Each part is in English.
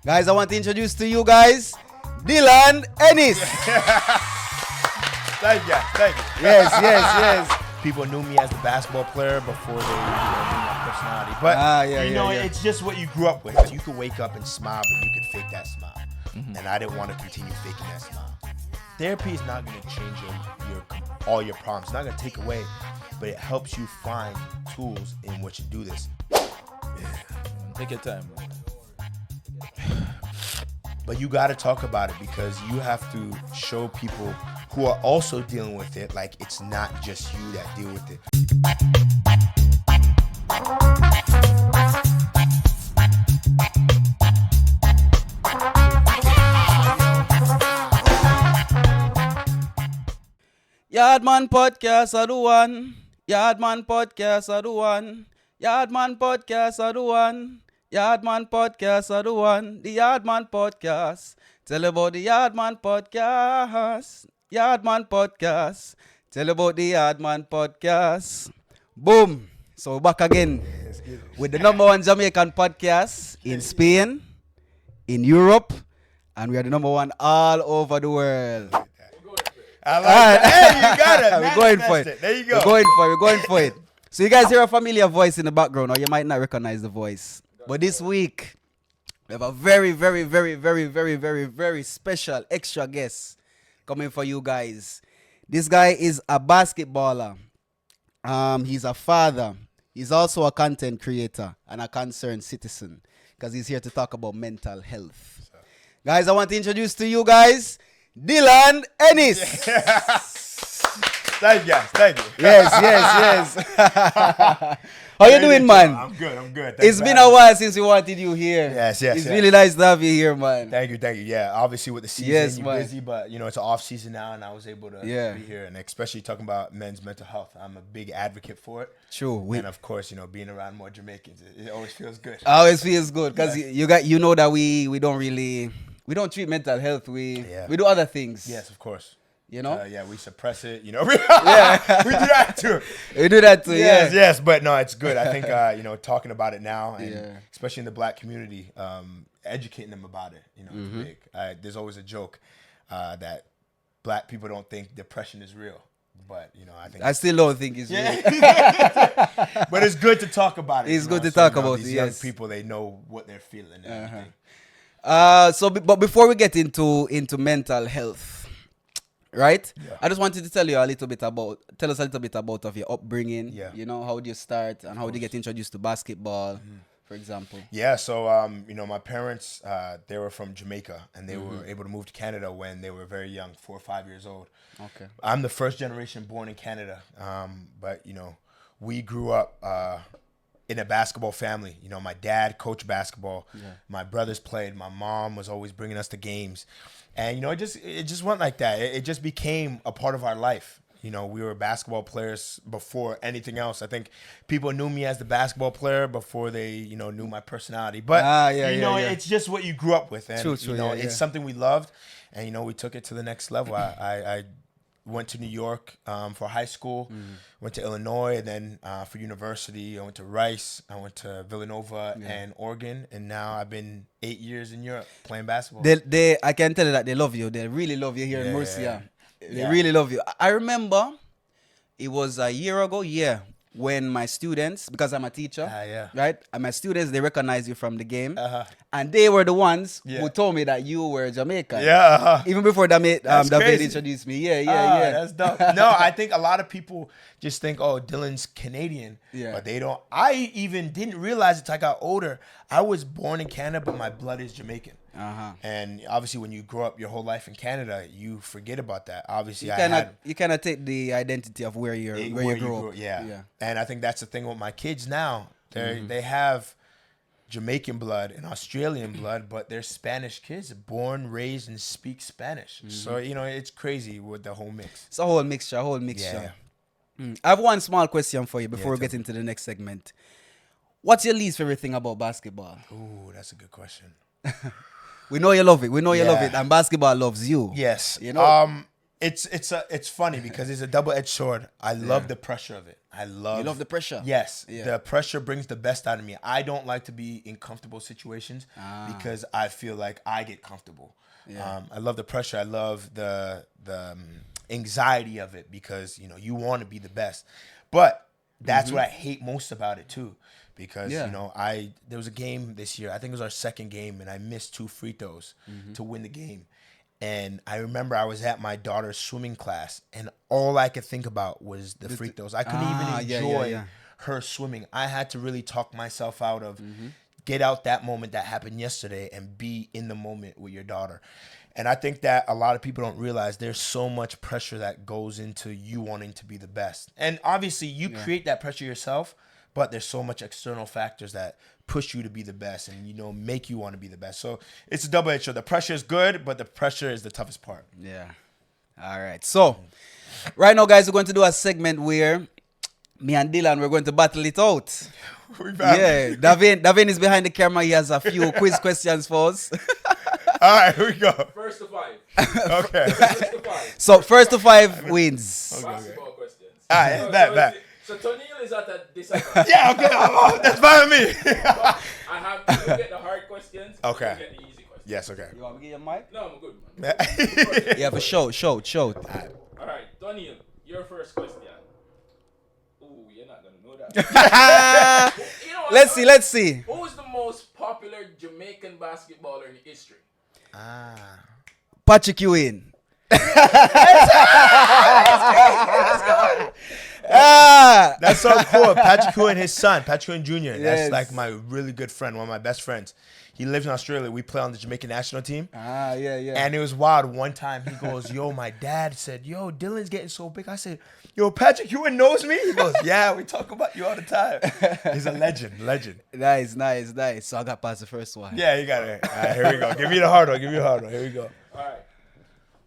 Guys, I want to introduce to you guys Dylan Ennis. Thank you. Yes. People knew me as the basketball player before they knew my personality. But it's just what you grew up with. You could wake up and smile, but you could fake that smile. And I didn't want to continue faking that smile. Therapy is not going to change all your problems. It's not going to take away, but it helps you find tools in which to do this. Take your time. But you got to talk about it because you have to show people who are also dealing with it, like it's not just you that deal with it. Yardman Podcast are the one. Yardman Podcast are the one. Yardman Podcast are the one. Yardman Podcast are the one. The Yardman Podcast. Tell about the Yardman Podcast. Yardman Podcast. Tell about the Yardman Podcast. Boom. So we're back again with the number one Jamaican podcast in Spain, in Europe, and we are the number one all over the world. I like that. Hey, you got it. We're going for it. There you go. We're going for it. So you guys hear a familiar voice in the background, or you might not recognize the voice. But this week, we have a very, very, very, very, very, very, very special extra guest coming for you guys. This guy is a basketballer. He's a father. He's also a content creator and a concerned citizen because he's here to talk about mental health. Guys, I want to introduce to you guys Dylan Ennis. Thank you. Yes. How you doing, man? I'm good. It's been a while since we wanted you here. Yes. It's really nice to have you here, man. Thank you. Yeah, obviously with the season, you're busy, but it's off season now, and I was able to be here, and especially talking about men's mental health. I'm a big advocate for it. True. And of course, being around more Jamaicans, it always feels good. Always feels good because you know that we don't treat mental health. We do other things. Yes, of course. We suppress it. We do that too. We do that too. Yes. But no, it's good. I think talking about it now, and especially in the black community, educating them about it. It's big. There's always a joke that black people don't think depression is real, but I still don't think it's real. But it's good to talk about it. It's good to talk about these young people. They know what they're feeling and everything. But before we get into mental health. Right? Yeah. I just wanted to tell us a little bit about of your upbringing. Yeah. How did you start and how did you get introduced to basketball, for example? Yeah, so my parents they were from Jamaica and they were able to move to Canada when they were very young, 4 or 5 years old. Okay. I'm the first generation born in Canada. But we grew up in a basketball family. My dad coached basketball. Yeah. My brothers played. My mom was always bringing us to games. And, it just went like that. It just became a part of our life. We were basketball players before anything else. I think people knew me as the basketball player before they, knew my personality. But, it's just what you grew up with. And, it's something we loved. And, we took it to the next level. I went to New York for high school, went to Illinois, and then for university, I went to Rice, I went to Villanova and Oregon, and now I've been 8 years in Europe playing basketball. I can tell you that they love you. They really love you here in Murcia. They really love you. I remember it was a year ago, when my students, because I'm a teacher, right? And my students, they recognize you from the game. And they were the ones who told me that you were Jamaican. Even before David introduced me. That's dope. No, I think a lot of people just think, oh, Dylan's Canadian. But they don't. I even didn't realize it until I got older. I was born in Canada, but my blood is Jamaican. And obviously, when you grow up your whole life in Canada, you forget about that. Obviously, you cannot take the identity of where you grew up. Yeah. And I think that's the thing with my kids now. They have Jamaican blood and Australian blood, but they're Spanish kids, born, raised, and speak Spanish. So it's crazy with the whole mix. It's a whole mixture. I have one small question for you before we get into the next segment. What's your least favorite thing about basketball? Ooh, that's a good question. We know you love it. We know you love it, and basketball loves you. Yes. It's funny because it's a double-edged sword. I love the pressure of it. You love the pressure? Yes. Yeah. The pressure brings the best out of me. I don't like to be in comfortable situations because I feel like I get comfortable. Yeah. I love the pressure. I love the anxiety of it because, you want to be the best. But that's what I hate most about it too. Because, there was a game this year. I think it was our second game, and I missed 2 free throws to win the game. And I remember I was at my daughter's swimming class, and all I could think about was the free throws. I couldn't even enjoy her swimming. I had to really talk myself out of get out that moment that happened yesterday and be in the moment with your daughter. And I think that a lot of people don't realize there's so much pressure that goes into you wanting to be the best. And obviously you create that pressure yourself, but there's so much external factors that push you to be the best and, make you want to be the best. So it's a double-edged sword. The pressure is good, but the pressure is the toughest part. Yeah. All right. So right now, guys, we're going to do a segment where me and Dylan, we're going to battle it out. Yeah. Davin is behind the camera. He has a few quiz questions for us. All right, here we go. First to 5. Okay. First to 5. So first to 5 wins. Basketball questions. All right, bet. So Tonil is at a disadvantage. Yeah, okay. That's fine with me. I have to get the hard questions. Okay. You get the easy questions. Yes, okay. You want me to give you a mic? No, I'm good, man. Yeah, for sure. Show. All right, Tonil, your first question. Ooh, you're not gonna know that. You know what? Let's see. Who's the most popular Jamaican basketballer in history? Patrick Ewing. That's so cool. Patrick Ewing, his son, Patrick Ewing Jr. Yes. That's like my really good friend, one of my best friends. He lives in Australia. We play on the Jamaican national team. Yeah. And it was wild. One time he goes, yo, my dad said, yo, Dylan's getting so big. I said, yo, Patrick Ewing knows me? He goes, yeah, we talk about you all the time. He's a legend. Nice. So I got past the first one. Yeah, you got it. All right, here we go. Give me the hard one. Here we go. All right.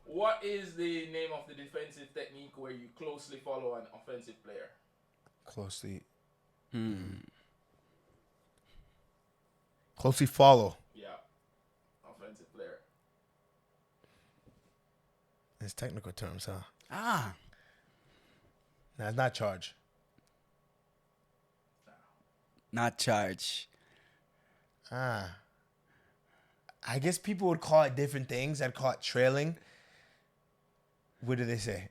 What is the name of the defensive technique where you closely follow an offensive player? Closely follow. Yeah. Offensive player. It's technical terms, huh? No, it's not charge. Not charge. I guess people would call it different things. I'd call it trailing. What do they say?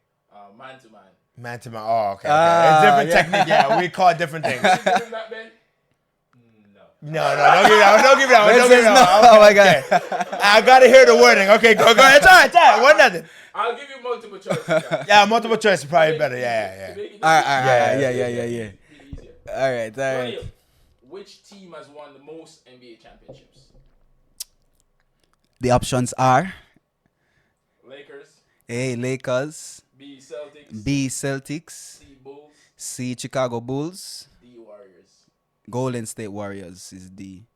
Man to man. Man to man. Oh, okay. It's different technique. Yeah, we call it different things. Did you give him that, Ben? No. No, don't give me that one. Ben says no. Okay, Oh my God. I gotta hear the wording. Okay, go ahead. It's all right. What nothing. I'll give you multiple choice. Yeah. Yeah, multiple choice is probably better. Yeah. All right. Yeah. Yeah. All right. Daniel, which team has won the most NBA championships? The options are Lakers. A. Lakers. B. Celtics. B. Celtics. C. Bulls. C. Chicago Bulls. D. Warriors. Golden State Warriors is D.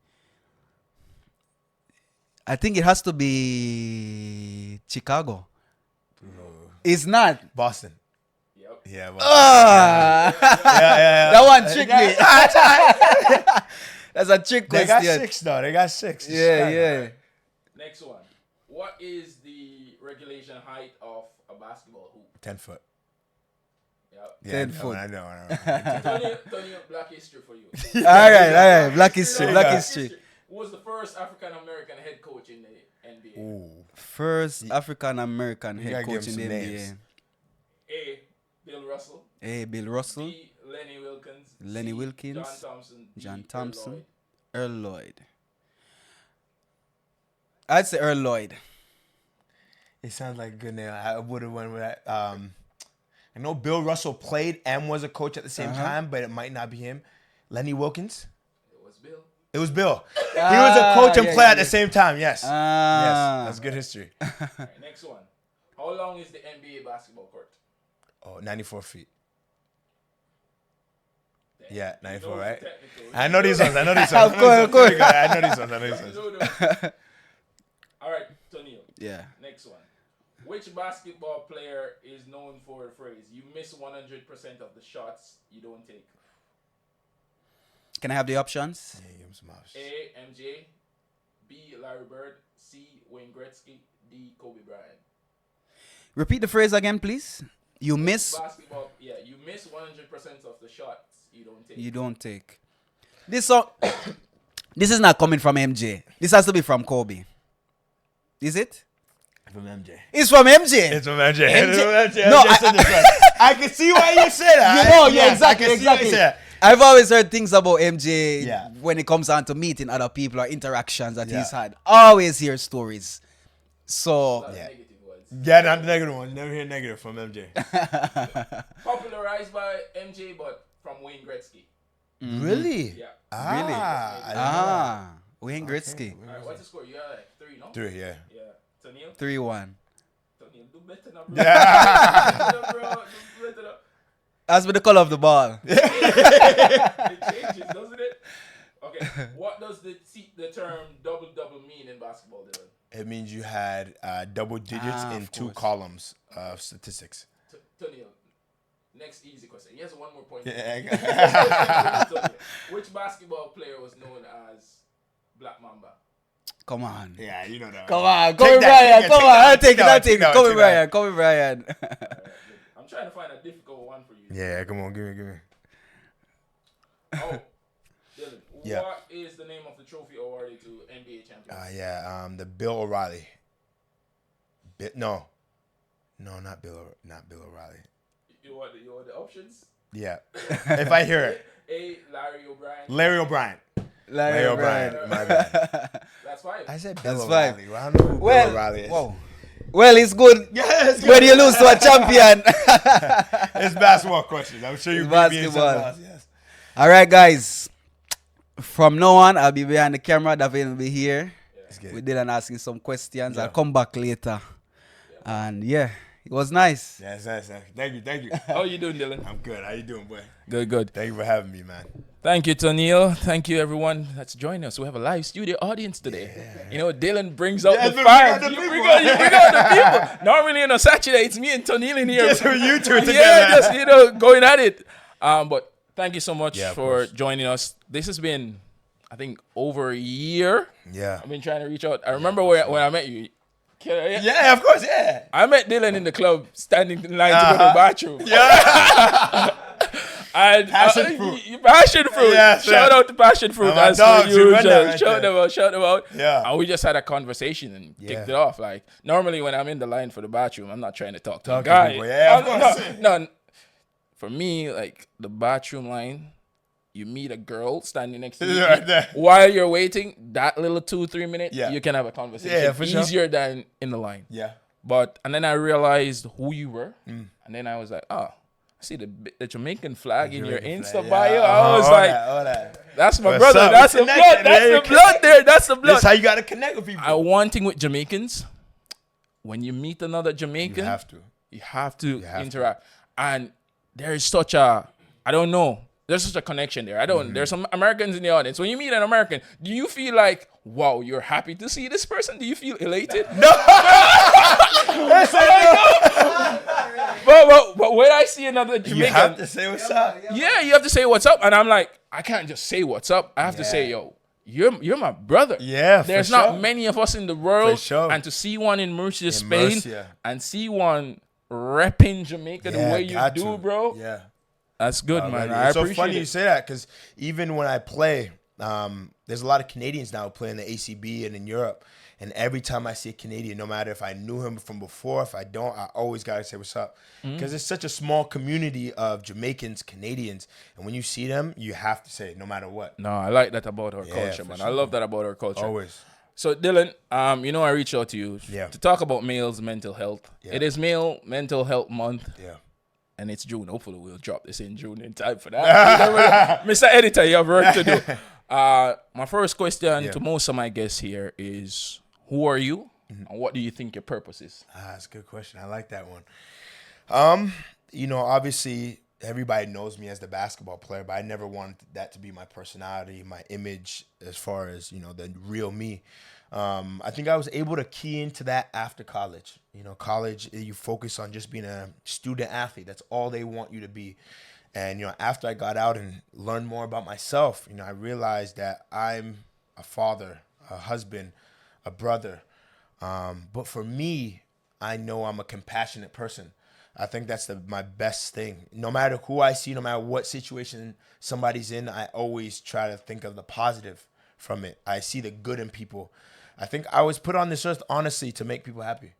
I think it has to be Chicago. It's not. Boston. Yep. Yeah. Yeah. That one tricked me. That's a trick They question. got 6 though. They got 6. Yeah. Next one. What is the regulation height of a basketball hoop? 10 foot. Yep. Yeah, 10 foot. I know. Tony, Black history for you. All right. Black history. Who was the first African American head coach in the NBA? Ooh. First African American You head gotta give coach in him the some NBA. names. A. Bill Russell. A. Bill Russell. B. Lenny Wilkins. Lenny C. Wilkins. John Thompson. D. John Earl Thompson. Lloyd. Earl Lloyd. I'd say Earl Lloyd. It sounds like a good name. I would have went with that. I know Bill Russell played and was a coach at the same time, but it might not be him. Lenny Wilkins. It was Bill. He was a coach and player at the same time. Yes. Yes. That's good history. Right, next one. How long is the NBA basketball court? Oh, 94 feet. Damn. Yeah, 94, Those right? technical. I know these ones. Of course. I know these ones. All right, Tonio. Yeah. Next one. Which basketball player is known for the phrase, you miss 100% of the shots you don't take? Can I have the options? Yeah, give him some options. A. MJ. B. Larry Bird. C. Wayne Gretzky. D. Kobe Bryant. Repeat the phrase again, please. You miss. Basketball, yeah, you miss 100% of the shots you don't take. You don't take. This song. This is not coming from MJ. This has to be from Kobe. Is it? From MJ. It's from MJ. It's from MJ. MJ. No, I can see why you say that. You know, yeah, exactly, I can see why you say that. I've always heard things about MJ Yeah. when it comes down to meeting other people or interactions that Yeah. he's had. Always hear stories. So, Yeah. Negative words. Yeah, not the negative one. Never hear negative from MJ. Popularized by MJ, but from Wayne Gretzky. Really? Yeah. Really? I didn't know Wayne Gretzky. All right, what's the score? You are like 3, no? that. 3, yeah. Yeah. Toniel? 3-1. Toniel, do better now, bro. Yeah. Do better now, bro. Do better now. As with the color of the ball. It changes, doesn't it? Okay. What does the term double mean in basketball, Dylan? It means you had double digits in of 2 course. columns of statistics. Toniel, next easy question. He has one more point. Yeah. Which basketball player was known as Black Mamba? Come on. Yeah, you know that. Come on. Take Kobe that, Bryant. take Come that, on. I'll take take it. that, I'll take take it. that, Kobe take Bryant. Kobe Bryant. I'm trying to find a difficult one for you. Yeah, come on, give me. Oh, Dylan, Yeah. what is the name of the trophy awarded to NBA champions? The Bill O'Reilly. No, not Bill O'Reilly. You want the options? Yeah, if I hear it, A. Larry O'Brien. Larry O'Brien. Larry O'Brien. My bad. That's 5. I said Bill That's O'Reilly. Well, I don't know who Bill O'Reilly is. Whoa. Well, it's good Yes, when you lose to a champion. It's basketball questions. I'm sure you beat me in something Basketball. else. Yes. All right, guys. From now on, I'll be behind the camera. David will be here. It's good. We did asking some questions. Yeah. I'll come back later. And yeah, it was nice. Yes. Thank you. How you doing, Dylan? I'm good. How you doing, boy? Good. Thank you for having me, man. Thank you, Toniel. Thank you, everyone that's joining us. We have a live studio audience today. You know, Dylan brings out Yeah, the we fans. got the You people. bring out the people. Normally on a Saturday, it's me and Toniel in here. Just for you two together. Yeah, just, going at it. But thank you so much Yeah, of for course. joining us. This has been, I think, over a year. Yeah. I've been trying to reach out. I remember when I met you. Yeah, of course, yeah. I met Dylan in the club, standing in line to go to the bathroom. Yeah. And, Passion fruit. Passion fruit. Yes, Shout yeah. out to Passion fruit. And my That's dogs, the you run that usual. right Shout them out. Yeah. And we just had a conversation and kicked it off. Like, normally when I'm in the line for the bathroom, I'm not trying to talk to a Talk to guy. people, yeah, of course. No. For me, like, the bathroom line, you meet a girl standing next to you. Right there. While you're waiting, that little 2-3 minutes, Yeah. you can have a conversation. Yeah, for sure. Easier than in the line. Yeah. And then I realized who you were. And then I was like, I see the Jamaican flag in your Jamaican Insta flag, bio. yeah. I was all like, that. that's my What's brother. up? That's We the blood. connected, That's man. the blood there. That's the blood. That's how you got to connect with people. One thing with Jamaicans, when you meet another Jamaican, You have to. you have to have to. interact. And there is such a, I don't know, there's such a connection there. There's some Americans in the audience. When you meet an American, do you feel like, wow, you're happy to see this person? Do you feel elated? No. But when I see another Jamaican, You have to say what's up. yeah, you have to say what's up. And I'm like, I can't just say what's up. I have to say, yo, you're my brother. Yeah, for There's sure. not many of us in the world. For sure. And to see one in Murcia, Spain, Murcia. and see one repping Jamaica the way you got do, to. bro, Yeah. that's good, man. Already. I It's so appreciate funny you it. say that because even when I play, there's a lot of Canadians now who play in the ACB and in Europe. And every time I see a Canadian, no matter if I knew him from before, if I don't, I always got to say what's up. Because it's such a small community of Jamaicans, Canadians. And when you see them, you have to say it no matter what. No, I like that about our Yeah, culture, for man. sure. I love that about our culture. Always. So, Dylan, I reached out to you Yeah. to talk about males' mental health. Yeah. It is Male Mental Health Month. Yeah. And it's June. Hopefully, we'll drop this in June in time for that. Mr. Editor, you have work to do. My first question to most of my guests here is, who are you? And what do you think your purpose is? That's a good question. I like that one. Obviously, everybody knows me as the basketball player, but I never wanted that to be my personality, my image, as far as, the real me. I think I was able to key into that after college. College, you focus on just being a student athlete. That's all they want you to be. And, after I got out and learned more about myself, I realized that I'm a father, a husband, a brother. But for me, I know I'm a compassionate person. I think that's my best thing. No matter who I see, no matter what situation somebody's in, I always try to think of the positive from it. I see the good in people. I think I was put on this earth, honestly, to make people happy.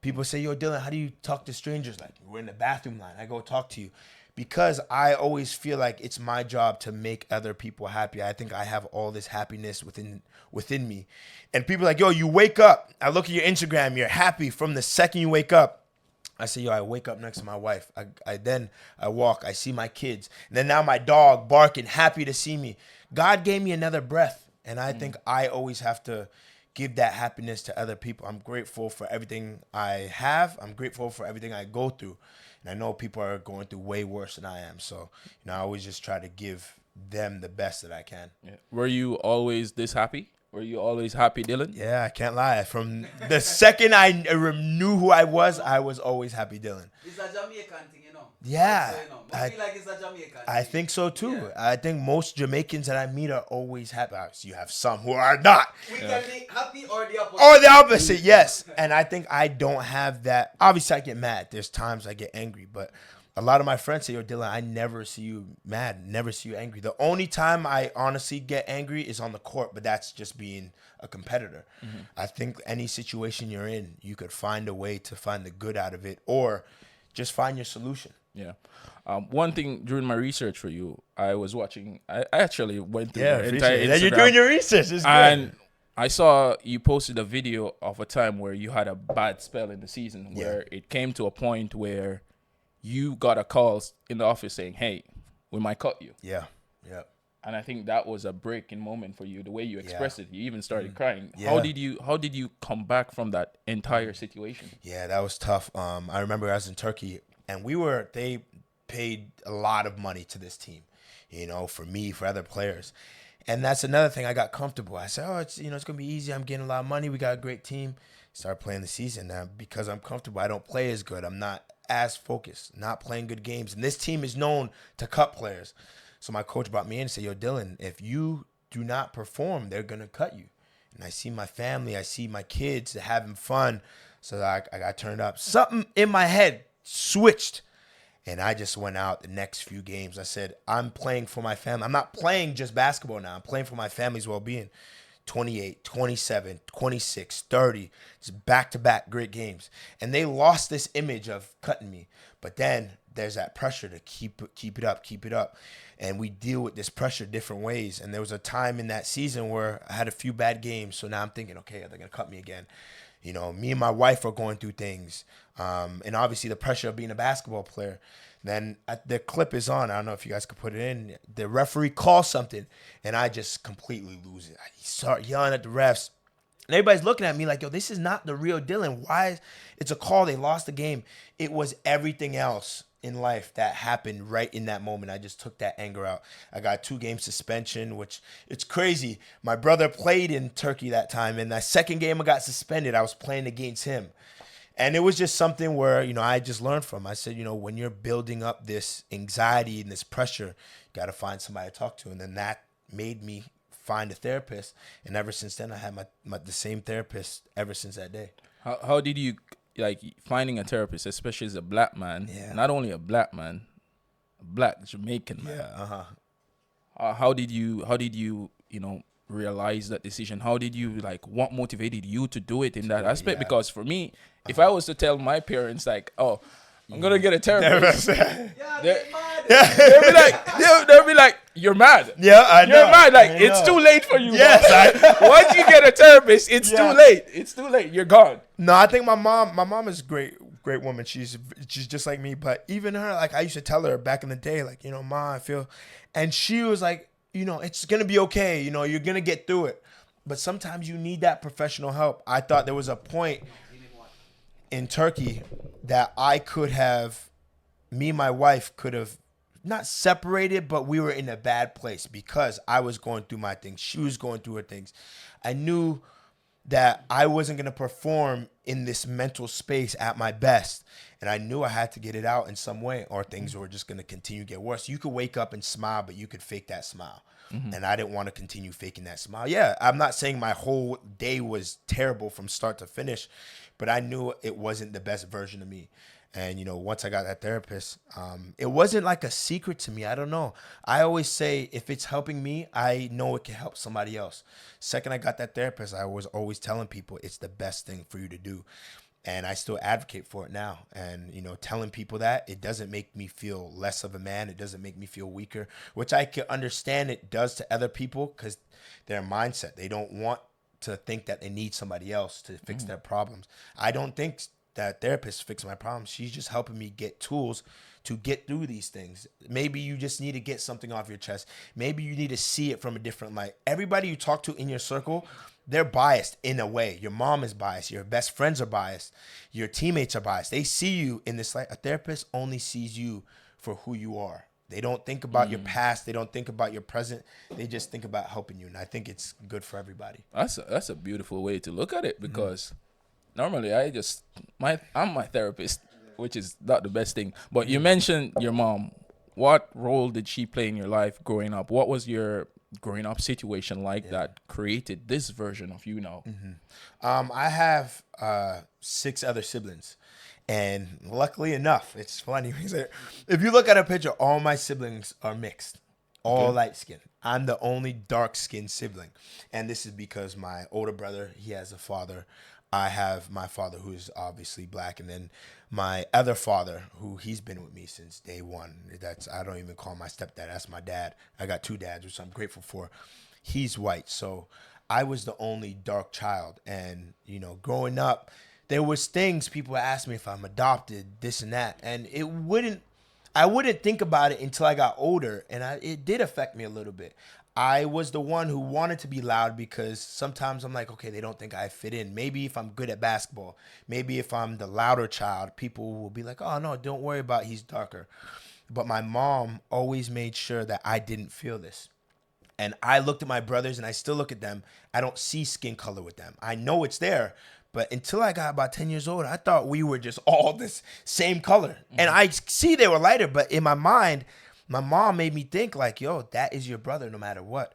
People say, yo, Dylan, how do you talk to strangers? Like, we're in the bathroom line. I go talk to you. Because I always feel like it's my job to make other people happy. I think I have all this happiness within me. And people are like, yo, you wake up. I look at your Instagram. You're happy from the second you wake up. I say, yo, I wake up next to my wife. Then I walk. I see my kids. And then now my dog barking, happy to see me. God gave me another breath. And I think I always have to give that happiness to other people. I'm grateful for everything I have. I'm grateful for everything I go through. And I know people are going through way worse than I am. So, I always just try to give them the best that I can. Yeah. Were you always this happy? Were you always happy, Dylan? Yeah, I can't lie. From the second I knew who I was always happy Dylan. It's a Jamaican thing, you know. Yeah. I feel like it's a Jamaican thing. I think so too. Yeah. I think most Jamaicans that I meet are always happy. Obviously, you have some who are not. We can be happy or the opposite. Or the opposite, yes. And I think I don't have that. Obviously, I get mad. There's times I get angry, but a lot of my friends say, yo, Dylan, I never see you mad, never see you angry. The only time I honestly get angry is on the court, but that's just being a competitor. Mm-hmm. I think any situation you're in, you could find a way to find the good out of it or just find your solution. Yeah. One thing during my research for you, I was watching, I actually went through your entire Instagram. You're doing your research. It's and good. I saw you posted a video of a time where you had a bad spell in the season where it came to a point where you got a call in the office saying, hey, we might cut you. Yeah. And I think that was a breaking moment for you. The way you expressed it, you even started crying. Yeah. How did you come back from that entire situation? Yeah, that was tough. I remember I was in Turkey, and they paid a lot of money to this team, for me, for other players. And that's another thing. I got comfortable. I said, oh, it's gonna be easy. I'm getting a lot of money. We got a great team. Started playing the season. Now, because I'm comfortable, I don't play as good. I'm not as focused, not playing good games. And this team is known to cut players. So my coach brought me in and said, yo, Dylan, if you do not perform, they're going to cut you. And I see my family, I see my kids having fun. So I got turned up. Something in my head switched. And I just went out the next few games. I said, I'm playing for my family. I'm not playing just basketball now. I'm playing for my family's well-being. 28, 27, 26, 30. Just back-to-back great games. And they lost this image of cutting me. But then there's that pressure to keep it up. And we deal with this pressure different ways. And there was a time in that season where I had a few bad games. So now I'm thinking, okay, are they going to cut me again? Me and my wife are going through things. And obviously the pressure of being a basketball player. Then the clip is on. I don't know if you guys could put it in. The referee calls something, and I just completely lose it. I start yelling at the refs. And everybody's looking at me like, yo, this is not the real Dylan. Why? It's a call. They lost the game. It was everything else in life that happened right in that moment. I just took that anger out. I got 2-game suspension, which it's crazy. My brother played in Turkey that time, and that second game I got suspended, I was playing against him. And it was just something where, I just learned from. I said, when you're building up this anxiety and this pressure, you got to find somebody to talk to. And then that made me find a therapist. And ever since then, I had the same therapist ever since that day. How did you, finding a therapist, especially as a black man, not only a black man, a black Jamaican man. Yeah, How did you, realize that decision? How did you, what motivated you to do it in that aspect? Because for me, if I was to tell my parents, oh, I'm going to get a therapist, they'll be like, you're mad. Yeah, I know. You're mad. It's too late for you. Yes. Once you get a therapist, it's too late. It's too late. You're gone. No, I think my mom is a great woman. She's just like me. But even her, I used to tell her back in the day, Ma, I feel, and she was like, it's going to be okay. You're going to get through it. But sometimes you need that professional help. I thought there was a point in Turkey that me and my wife could have not separated, but we were in a bad place because I was going through my things. She was going through her things. I knew that I wasn't going to perform in this mental space at my best. And I knew I had to get it out in some way, or things were just going to continue to get worse. You could wake up and smile, but you could fake that smile. And I didn't want to continue faking that smile. Yeah, I'm not saying my whole day was terrible from start to finish, but I knew it wasn't the best version of me. And, once I got that therapist, it wasn't like a secret to me. I don't know. I always say if it's helping me, I know it can help somebody else. Second I got that therapist, I was always telling people it's the best thing for you to do. And I still advocate for it now. And, telling people that, it doesn't make me feel less of a man. It doesn't make me feel weaker, which I can understand it does to other people because their mindset. They don't want to think that they need somebody else to fix their problems. I don't think that therapist fix my problems. She's just helping me get tools to get through these things. Maybe you just need to get something off your chest. Maybe you need to see it from a different light. Everybody you talk to in your circle, they're biased in a way. Your mom is biased. Your best friends are biased. Your teammates are biased. They see you in this light. A therapist only sees you for who you are. They don't think about your past. They don't think about your present. They just think about helping you. And I think it's good for everybody. That's a beautiful way to look at it, because normally I'm my therapist, which is not the best thing. But you mentioned your mom. What role did she play in your life growing up? What was your growing up situation like that created this version of you now? I have 6 other siblings. And luckily enough, it's funny. If you look at a picture, all my siblings are mixed. All light skin. I'm the only dark skinned sibling. And this is because my older brother, he has a father. I have my father, who is obviously black, and then my other father, who he's been with me since day one. I don't even call my stepdad. That's my dad. I got 2 dads, which I'm grateful for. He's white, so I was the only dark child. And growing up, there was things people would ask me if I'm adopted, this and that, and I wouldn't think about it until I got older, and it did affect me a little bit. I was the one who wanted to be loud because sometimes I'm like, okay, they don't think I fit in. Maybe if I'm good at basketball, maybe if I'm the louder child, people will be like, oh, no, don't worry about it, he's darker. But my mom always made sure that I didn't feel this. And I looked at my brothers, and I still look at them. I don't see skin color with them. I know it's there. But until I got about 10 years old, I thought we were just all this same color. And I see they were lighter, but in my mind, my mom made me think like, yo, that is your brother no matter what.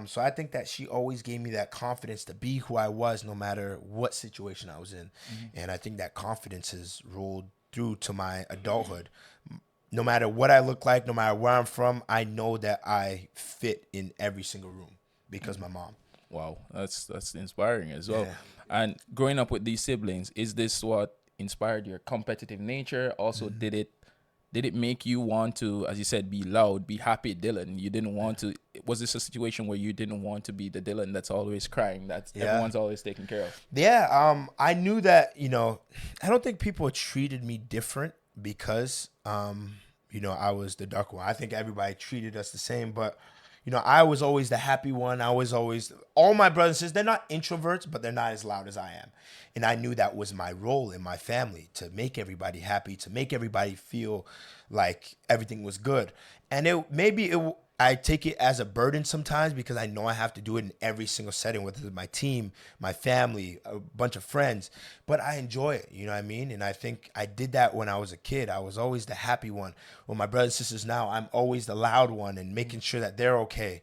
So I think that she always gave me that confidence to be who I was no matter what situation I was in. And I think that confidence has rolled through to my adulthood. No matter what I look like, no matter where I'm from, I know that I fit in every single room because my mom. Wow, that's inspiring as well. Yeah. And growing up with these siblings, is this what inspired your competitive nature? Also, did it make you want to, as you said, be loud, be happy, Dylan? You didn't want to. Was this a situation where you didn't want to be the Dylan that's always crying, that everyone's always taking care of? Yeah, I knew that. I don't think people treated me different because I was the dark one. I think everybody treated us the same, but I was always the happy one. I was always, all my brothers and sisters, they're not introverts, but they're not as loud as I am. And I knew that was my role in my family, to make everybody happy, to make everybody feel like everything was good. And I take it as a burden sometimes because I know I have to do it in every single setting, whether it's my team, my family, a bunch of friends. But I enjoy it, you know what I mean? And I think I did that when I was a kid. I was always the happy one. With my brothers and sisters now, I'm always the loud one and making sure that they're okay.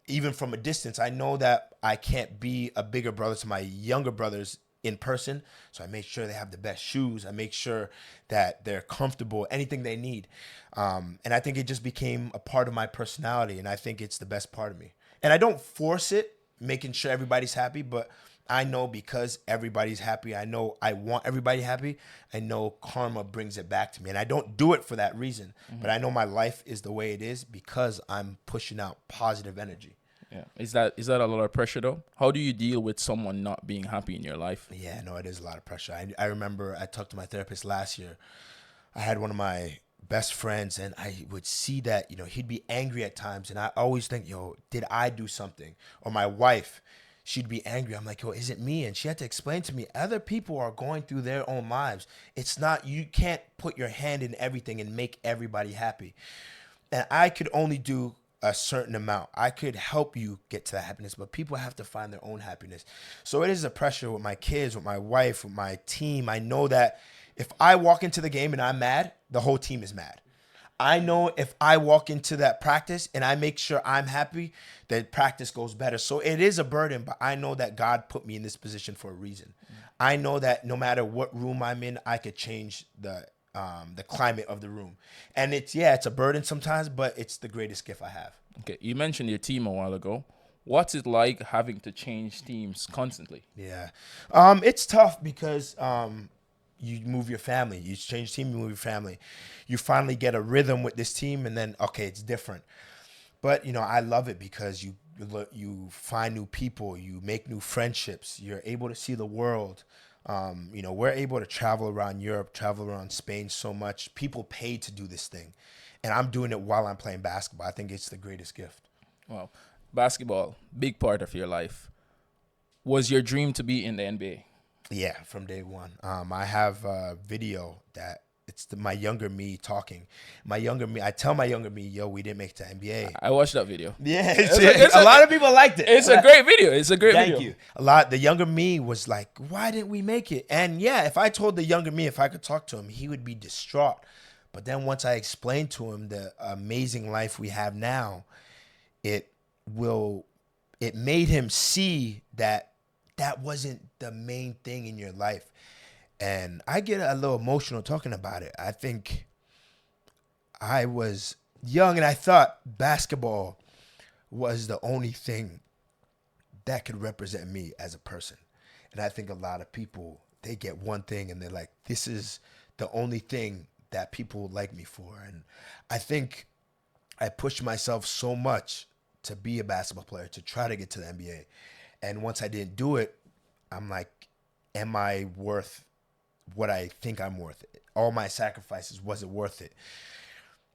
Even from a distance, I know that I can't be a bigger brother to my younger brothers in person. So I make sure they have the best shoes. I make sure that they're comfortable, anything they need. And I think it just became a part of my personality. And I think it's the best part of me. And I don't force it, making sure everybody's happy, but I know because everybody's happy, I know I want everybody happy. I know karma brings it back to me. And I don't do it for that reason. But I know my life is the way it is because I'm pushing out positive energy. Yeah. Is that a lot of pressure though? How do you deal with someone not being happy in your life? Yeah, no, it is a lot of pressure. I remember I talked to my therapist last year. I had one of my best friends, and I would see that, he'd be angry at times. And I always think, did I do something? Or my wife, she'd be angry. I'm like, is it me? And she had to explain to me, other people are going through their own lives. It's not, you can't put your hand in everything and make everybody happy. And I could only do a certain amount. I could help you get to that happiness, but people have to find their own happiness. So it is a pressure with my kids, with my wife, with my team. I know that if I walk into the game and I'm mad, the whole team is mad. I know if I walk into that practice and I make sure I'm happy, that practice goes better. So it is a burden, but I know that God put me in this position for a reason. I know that no matter what room I'm in, I could change the climate of the room. And it's a burden sometimes, but it's the greatest gift I have. Okay, you mentioned your team a while ago. What's it like having to change teams constantly? Yeah. It's tough because you move your family. You change team, you move your family. You finally get a rhythm with this team, and then, okay, it's different. But, I love it because you find new people. You make new friendships. You're able to see the world. We're able to travel around Europe, travel around Spain so much. People pay to do this thing. And I'm doing it while I'm playing basketball. I think it's the greatest gift. Wow. Basketball, big part of your life. Was your dream to be in the NBA? Yeah, from day one. I have a video that it's my younger me talking. I tell my younger me, yo, we didn't make it to NBA. I watched that video. Yeah, a lot of people liked it. It's a great video. It's a great video. Thank you. The younger me was like, why didn't we make it? And yeah, if I told the younger me, if I could talk to him, he would be distraught. But then once I explained to him the amazing life we have now, it made him see that wasn't the main thing in your life. And I get a little emotional talking about it. I think I was young and I thought basketball was the only thing that could represent me as a person. And I think a lot of people, they get one thing and they're like, this is the only thing that people like me for. And I think I pushed myself so much to be a basketball player, to try to get to the NBA. And once I didn't do it, I'm like, am I worth what I think I'm worth? All my sacrifices, was it worth it?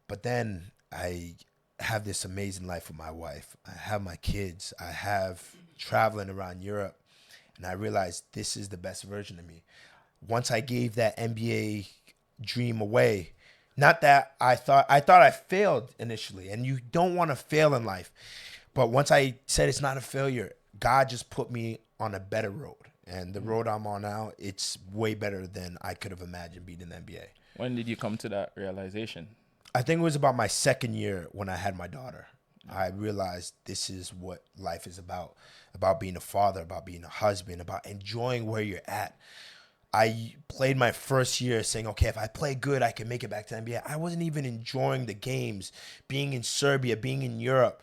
But then I have this amazing life with my wife. I have my kids. I have traveling around Europe. And I realized this is the best version of me. Once I gave that NBA dream away, not that I thought I failed initially, and you don't want to fail in life. But once I said it's not a failure, God just put me on a better road. And the road I'm on now, it's way better than I could have imagined being in the NBA. When did you come to that realization? I think it was about my second year when I had my daughter. I realized this is what life is about being a father, about being a husband, about enjoying where you're at. I played my first year saying, okay, if I play good, I can make it back to the NBA. I wasn't even enjoying the games, being in Serbia, being in Europe.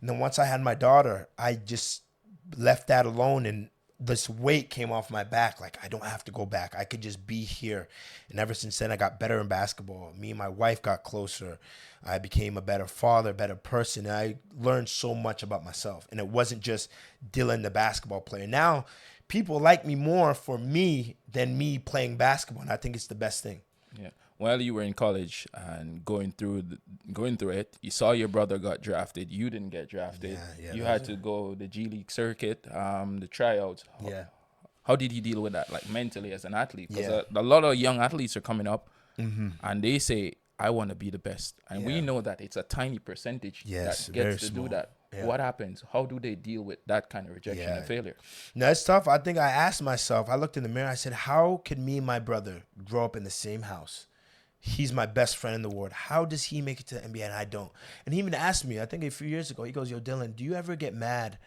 And then once I had my daughter, I just left that alone, and this weight came off my back. Like, I don't have to go back. I could just be here. And ever since then, I got better in basketball. Me and my wife got closer. I became a better father, better person. And I learned so much about myself. And it wasn't just Dylan, the basketball player. Now, people like me more for me than me playing basketball. And I think it's the best thing. Yeah. While you were in college and going through it, you saw your brother got drafted. You didn't get drafted. Yeah, you had to go the G League circuit, the tryouts. Yeah. How did you deal with that, like mentally as an athlete? Because Yeah. a lot of young athletes are coming up, and they say, "I want to be the best," and we know that it's a tiny percentage Yes, that very gets to small. do that. Yeah. What happens? How do they deal with that kind of rejection and failure? No, it's tough. I think I asked myself, I looked in the mirror, I said, how could me and my brother grow up in the same house? He's my best friend in the world. How does he make it to the NBA and I don't? And he even asked me, I think a few years ago, he goes, yo, Dylan, do you ever get mad?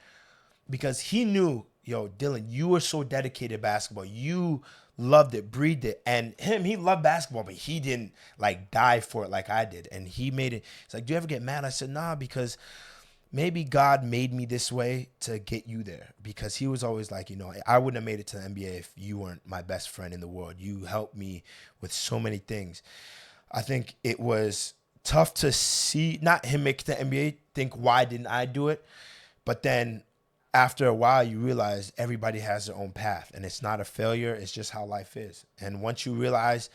Because he knew, yo, Dylan, you were so dedicated to basketball. You loved it, breathed it. And he loved basketball, but he didn't like die for it like I did. And he made it. He's like, do you ever get mad? I said, nah, because maybe God made me this way to get you there, because he was always like, I wouldn't have made it to the NBA if you weren't my best friend in the world. You helped me with so many things. I think it was tough to see, not him make it to the NBA, think, why didn't I do it? But then after a while, you realize everybody has their own path, and it's not a failure. It's just how life is. And once you realize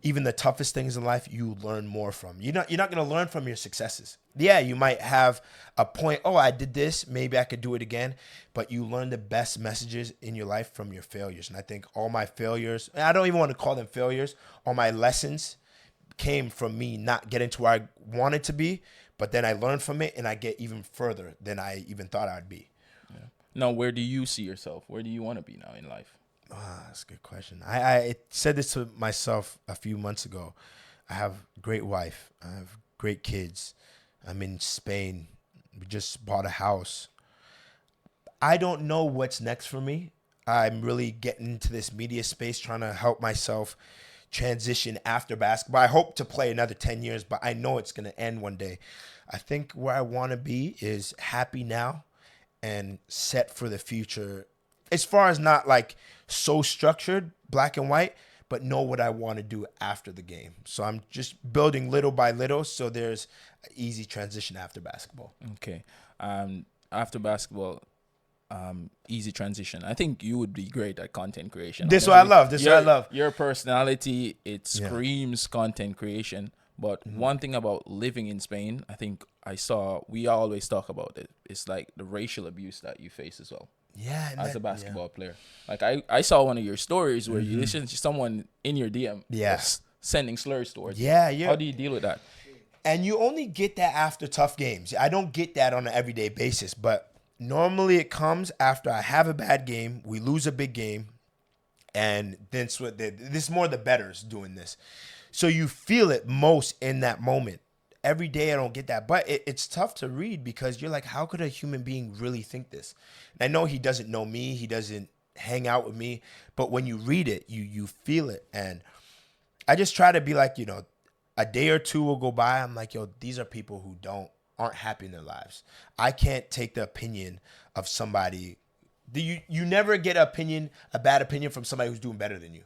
even the toughest things in life, you learn more from. You're not going to learn from your successes. Yeah, you might have a point, oh, I did this, maybe I could do it again, but you learn the best messages in your life from your failures. And I think all my failures, and I don't even want to call them failures, all my lessons came from me not getting to where I wanted to be, But then I learn from it and I get even further than I even thought I'd be. Yeah. Now, where do you see yourself? Where do you want to be now in life? That's a good question. I said this to myself a few months ago. I have a great wife. I have great kids. I'm in Spain. We just bought a house. I don't know what's next for me. I'm really getting into this media space, trying to help myself transition after basketball. I hope to play another 10 years, but I know it's going to end one day. I think where I want to be is happy now and set for the future. As far as not like so structured, black and white, but know what I want to do after the game. So I'm just building little by little so there's an easy transition after basketball. Okay. After basketball, easy transition. I think you would be great at content creation. This is what I love. This is what I love. Your personality, it screams content creation. But one thing about living in Spain, I think we always talk about it. It's like the racial abuse that you face as well. Yeah. As a basketball player. Like I saw one of your stories where you listened to someone in your DM sending slurs towards you. Yeah. How do you deal with that? And you only get that after tough games. I don't get that on an everyday basis, but normally it comes after I have a bad game, we lose a big game, and then this is more the betters doing this. So you feel it most in that moment. Every day I don't get that. But it's tough to read because you're like, how could a human being really think this? And I know he doesn't know me. He doesn't hang out with me. But when you read it, you feel it. And I just try to be like, a day or two will go by. I'm like, these are people who aren't happy in their lives. I can't take the opinion of somebody. You never get a bad opinion from somebody who's doing better than you.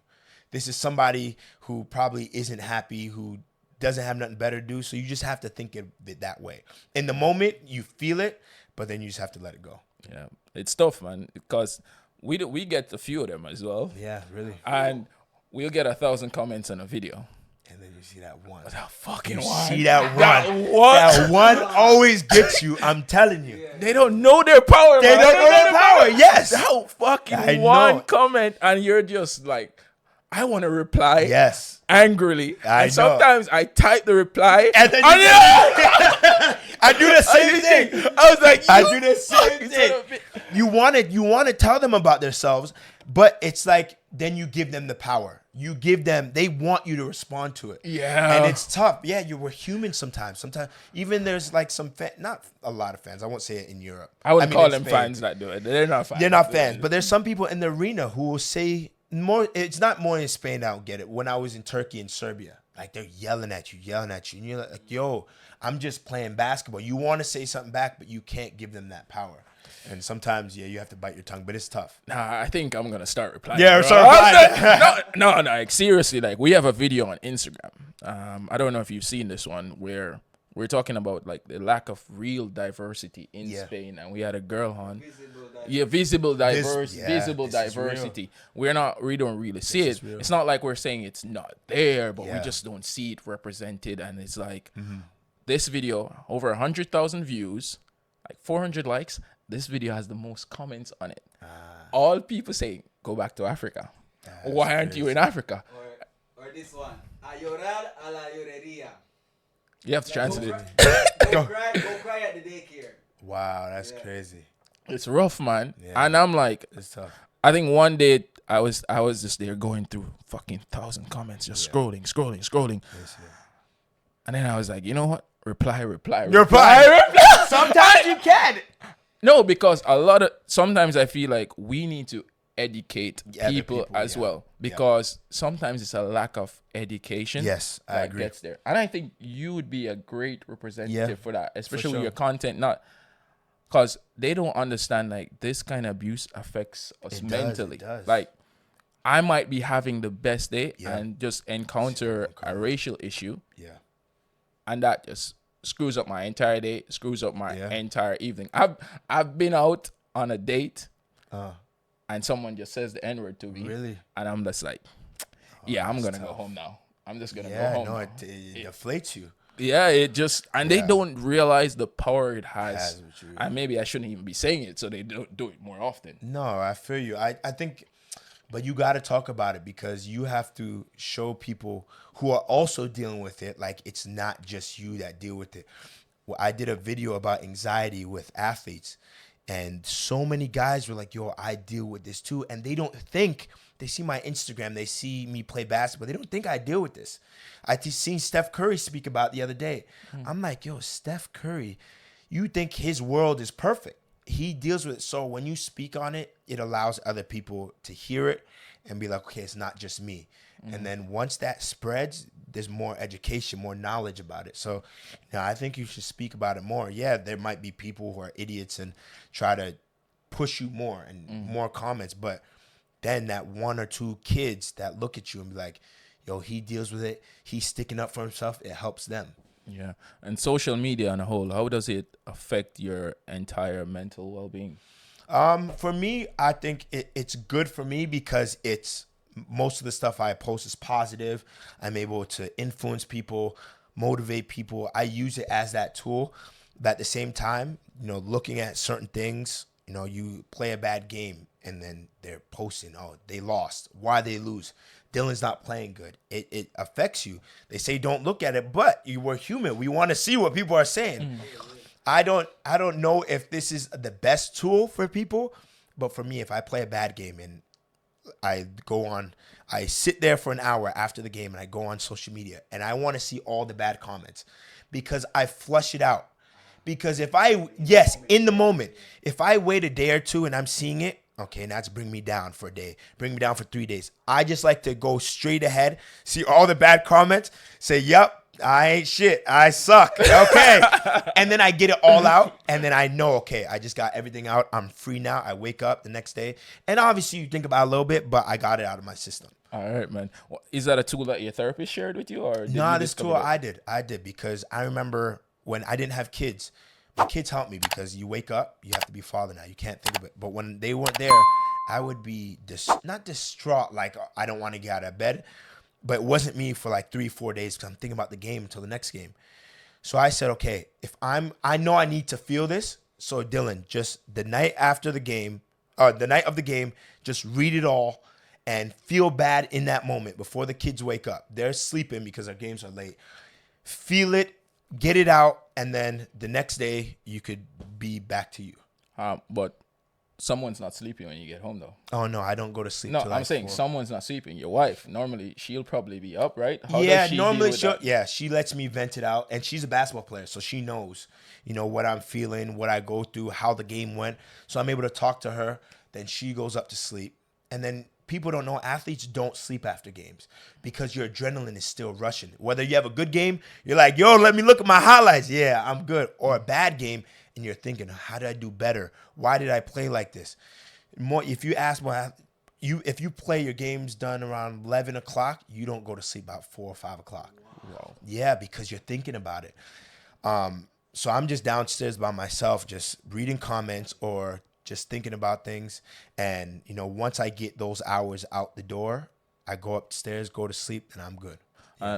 This is somebody who probably isn't happy, who doesn't have nothing better to do. So you just have to think of it that way. In the moment, you feel it, but then you just have to let it go. Yeah, it's tough, man, because we get a few of them as well. Yeah, really. And we'll get 1,000 comments on a video. And then you see that one. That fucking You one. see that one. That That one always gets you. I'm telling you. They don't know their power, They man. don't know their power. Yes. That fucking I one know. comment, and you're just like, I want to reply Yes. angrily. I and sometimes I type the reply. And then I do the same thing. I was like, I do the same thing. You want to tell them about themselves, but it's like then you give them the power. You give them, they want you to respond to it. Yeah. And it's tough. Yeah, we're human sometimes. Sometimes even there's like some not a lot of fans. I won't say it in Europe. I wouldn't call in them Spain. fans that do it. They're not fans. They're not fans, but there's some people in the arena who will say more. It's not more in Spain. I don't get it. When I was in Turkey and Serbia, like they're yelling at you, and you're like, yo, I'm just playing basketball. You want to say something back, but you can't give them that power. And sometimes, you have to bite your tongue, but it's tough. Nah, I think I'm gonna start replying. Yeah, bro. start replying. No, like seriously, like we have a video on Instagram. I don't know if you've seen this one where we're talking about like the lack of real diversity in Spain, and we had a girl on. Visible diversity. We don't really see it. It's not like we're saying it's not there, but we just don't see it represented. And it's like this video over 100,000 views, like 400 likes. This video has the most comments on it. All people saying, "Go back to Africa." Why aren't you in Africa? Or this one. A llorar a la llorería. You have to translate it. Go cry at the daycare. Wow, that's crazy. It's rough, man. Yeah. And I'm like, It's tough. I think one day I was just there going through fucking 1,000 comments, just scrolling. Yes, And then I was like, you know what? Reply. Sometimes you can. No, because sometimes I feel like we need to educate people as well, because sometimes it's a lack of education. Yes, I that agree. gets there. And I think you would be a great representative for that, especially with your content, because they don't understand like this kind of abuse affects us mentally. It does. Like I might be having the best day and just encounter a racial issue. Yeah. And that just screws up my entire day, screws up my entire evening. I've been out on a date and someone just says the N-word to me. Really? And I'm just like, I'm going to go home now. I'm just going to go home. No, it deflates you. Yeah, it just, and they don't realize the power it has. with you. And maybe I shouldn't even be saying it so they don't do it more often. No, I feel you. I think, but you got to talk about it because you have to show people who are also dealing with it, like it's not just you that deal with it. I did a video about anxiety with athletes, and so many guys were like, yo, I deal with this too. And they don't think, they see my Instagram, they see me play basketball, they don't think I deal with this. I just seen Steph Curry speak about it the other day. I'm like, yo, Steph Curry, you think his world is perfect. He deals with it. So when you speak on it, it allows other people to hear it and be like, okay, it's not just me. And then once that spreads, there's more education, more knowledge about it. So, I think you should speak about it more. Yeah, there might be people who are idiots and try to push you more and more comments. But then that one or two kids that look at you and be like, yo, he deals with it, he's sticking up for himself, it helps them. Yeah. And social media on a whole, how does it affect your entire mental well-being? For me, I think it's good for me because it's most of the stuff I post is positive. I'm able to influence people, motivate people. I use it as that tool. But at the same time, looking at certain things, you play a bad game and then they're posting, oh, they lost. Why they lose? Dylan's not playing good. It affects you. They say don't look at it, but we're human. We want to see what people are saying. I don't know if this is the best tool for people, but for me, if I play a bad game and I sit there for an hour after the game and I go on social media and I want to see all the bad comments because I flush it out. Because in the moment, if I wait a day or two and I'm seeing it, okay, now it's bring me down for a day, bring me down for 3 days. I just like to go straight ahead, see all the bad comments, say, yep, I ain't shit. I suck. Okay. And then I get it all out. And then I know, okay, I just got everything out. I'm free now. I wake up the next day. And obviously you think about it a little bit, but I got it out of my system. All right, man. Well, is that a tool that your therapist shared with you? Or This tool I did. Because I remember when I didn't have kids, my kids helped me because you wake up, you have to be a father now. You can't think of it. But when they weren't there, I would be not distraught, like I don't want to get out of bed. But it wasn't me for like 3-4 days because I'm thinking about the game until the next game. So I said, okay, I know I need to feel this. So Dylan, just the night after the game, the night of the game, just read it all and feel bad in that moment before the kids wake up. They're sleeping because our games are late. Feel it, get it out, and then the next day you could be back to you. But someone's not sleeping when you get home, though. Oh, no, I don't go to sleep. No, till I'm saying 4. someone's not sleeping. Your wife, normally, she'll probably be up, right? Normally she lets me vent it out. And she's a basketball player, so she knows, what I'm feeling, what I go through, how the game went. So I'm able to talk to her. Then she goes up to sleep. And then people don't know, athletes don't sleep after games because your adrenaline is still rushing. Whether you have a good game, you're like, yo, let me look at my highlights. Yeah, I'm good. Or a bad game, and you're thinking, how did I do better? Why did I play like this? If you ask if you play your games done around 11 o'clock, you don't go to sleep about 4 or 5 o'clock. Wow. Yeah, because you're thinking about it. So I'm just downstairs by myself, just reading comments or just thinking about things. And, once I get those hours out the door, I go upstairs, go to sleep, and I'm good.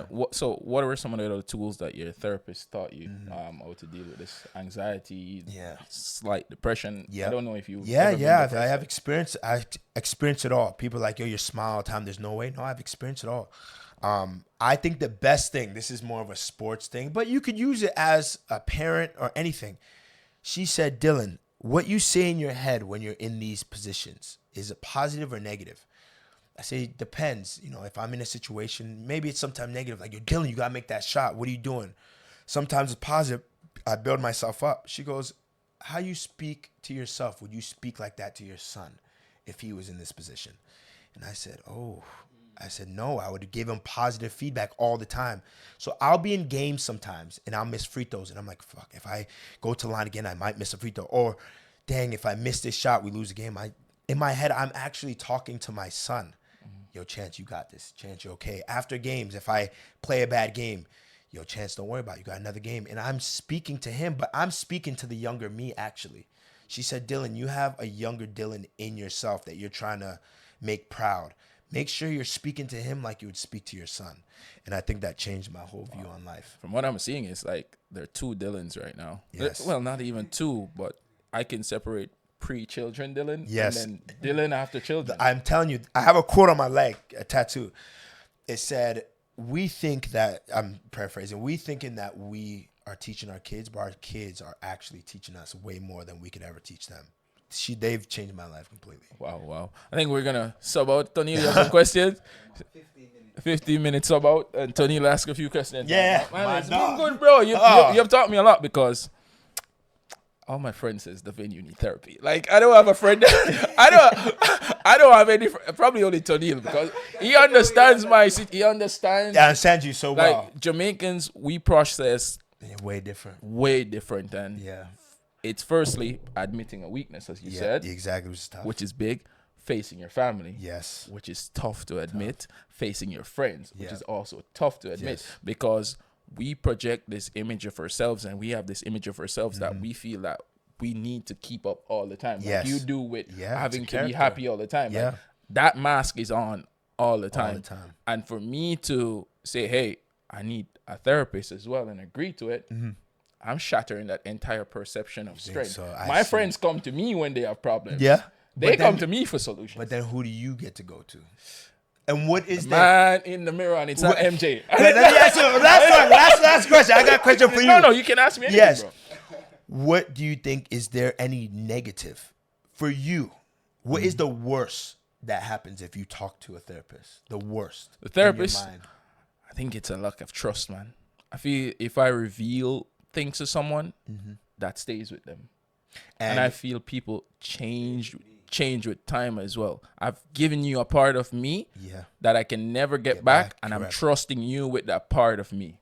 What are some of the other tools that your therapist taught you how to deal with this anxiety, slight depression? Yeah. I don't know if you. I have experience. I experienced it all. People are like, yo, you smile all the time. There's no way. No, I've experienced it all. I think the best thing, this is more of a sports thing, but you could use it as a parent or anything. She said, Dylan, what you say in your head when you're in these positions, is it positive or negative? I say, it depends. If I'm in a situation, maybe it's sometimes negative. Like, yo, Dylan, you got to make that shot. What are you doing? Sometimes it's positive. I build myself up. She goes, how you speak to yourself, would you speak like that to your son if he was in this position? And I said, no, I would give him positive feedback all the time. So I'll be in games sometimes and I'll miss free throws. And I'm like, fuck, if I go to the line again, I might miss a free throw. Or, dang, if I miss this shot, we lose the game. In my head, I'm actually talking to my son. Yo, Chance, you got this. Chance, you're okay. After games, if I play a bad game, yo, Chance, don't worry about it. You got another game. And I'm speaking to him, but I'm speaking to the younger me, actually. She said, Dylan, you have a younger Dylan in yourself that you're trying to make proud. Make sure you're speaking to him like you would speak to your son. And I think that changed my whole view on life. From what I'm seeing, it's like there are 2 Dylans right now. Yes. Well, not even 2, but I can separate pre-children Dylan, yes, and then Dylan after children. I'm telling you, I have a quote on my leg, a tattoo. It said, we think that, I'm paraphrasing, we thinking that we are teaching our kids, but our kids are actually teaching us way more than we could ever teach them. They've changed my life completely. Wow. I think we're gonna sub out. Tony, you have some questions? 15 minutes sub out, and Tony will ask a few questions. Yeah, man, it's been good, bro. You have taught me a lot, because all my friends says the venue need therapy. Like, I don't have a friend. I don't have any. Probably only Tony, because he understands my city. He understands. I understand you so well. Like, Jamaicans, we process way different, and yeah. It's firstly admitting a weakness, as you said, exactly, which is tough. which is big. Facing your family, yes, which is tough to admit. Facing your friends, which is also tough to admit, yes. because we project this image of ourselves, and we have this image of ourselves that we feel that we need to keep up all the time. Yes. Like you do with having to be character. happy all the time. Yeah. Like, that mask is on all the time. All the time. And for me to say, hey, I need a therapist as well, and agree to it, I'm shattering that entire perception of strength. So my friends come to me when they have problems. Yeah. They come to me for solutions. But then who do you get to go to? And what is Man in the mirror, and it's not MJ. Let me ask you last question. I got a question for you. No, you can ask me anything, Yes. bro. What do you think, is there any negative for you? What is the worst that happens if you talk to a therapist? The worst. The therapist, in your mind? I think it's a lack of trust, man. I feel if I reveal things to someone, that stays with them. And I feel people change with time as well. I've given you a part of me that I can never get back, and correct. I'm trusting you with that part of me.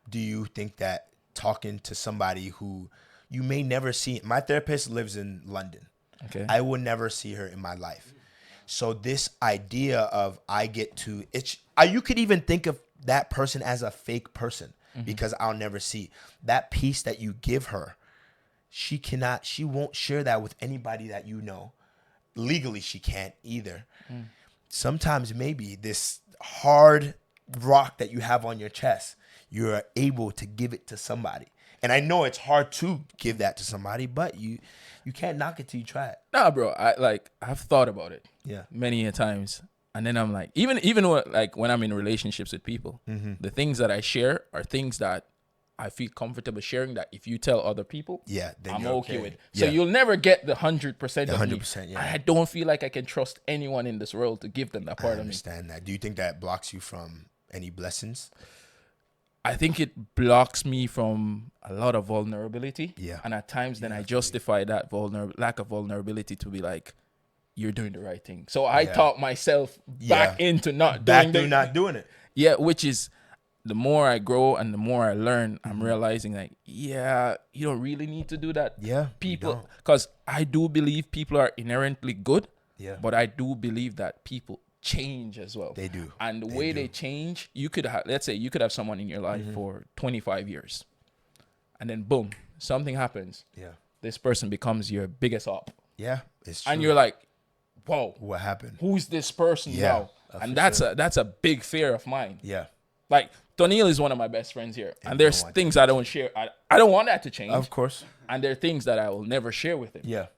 Do you think that talking to somebody who you may never see, my therapist lives in London. Okay. I will never see her in my life. So this idea of I get to, you could even think of that person as a fake person, because I'll never see that piece that you give her. She won't share that with anybody that you know. Legally, she can't either. Sometimes maybe this hard rock that you have on your chest, you're able to give it to somebody. And I know it's hard to give that to somebody, but you can't knock it till you try it. Nah, bro. I've thought about it. Yeah. Many a times. And then I'm like, even when I'm in relationships with people, the things that I share are things that I feel comfortable sharing, that if you tell other people, then I'm you're okay with. So you'll never get the 100% of me. 100%, yeah. I don't feel like I can trust anyone in this world to give them that part of me. I understand that. Do you think that blocks you from any blessings? I think it blocks me from a lot of vulnerability. Yeah. And at times then I justify that lack of vulnerability to be like, you're doing the right thing. So I talk myself back into not doing it. Yeah, which is, the more I grow and the more I learn, I'm realizing like, you don't really need to do that. Yeah. People, because I do believe people are inherently good. Yeah. But I do believe that people change as well. They do. And the way they change, you could have, let's say you could have someone in your life for 25 years. And then boom, something happens. Yeah. This person becomes your biggest op. Yeah. It's true. And you're like, whoa. What happened? Who's this person now? And that's a big fear of mine. Yeah. Like, Tonil is one of my best friends here. And there's things I don't share. I don't want that to change. Of course. And there are things that I will never share with him. Yeah.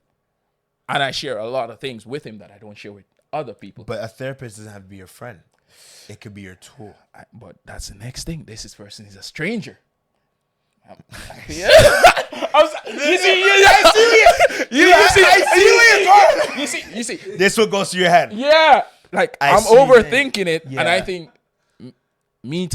And I share a lot of things with him that I don't share with other people. But a therapist doesn't have to be your friend. It could be your tool. But that's the next thing. This person is a stranger. You see. This what goes through your head. Yeah. Like, I'm overthinking it. Yeah. And I think me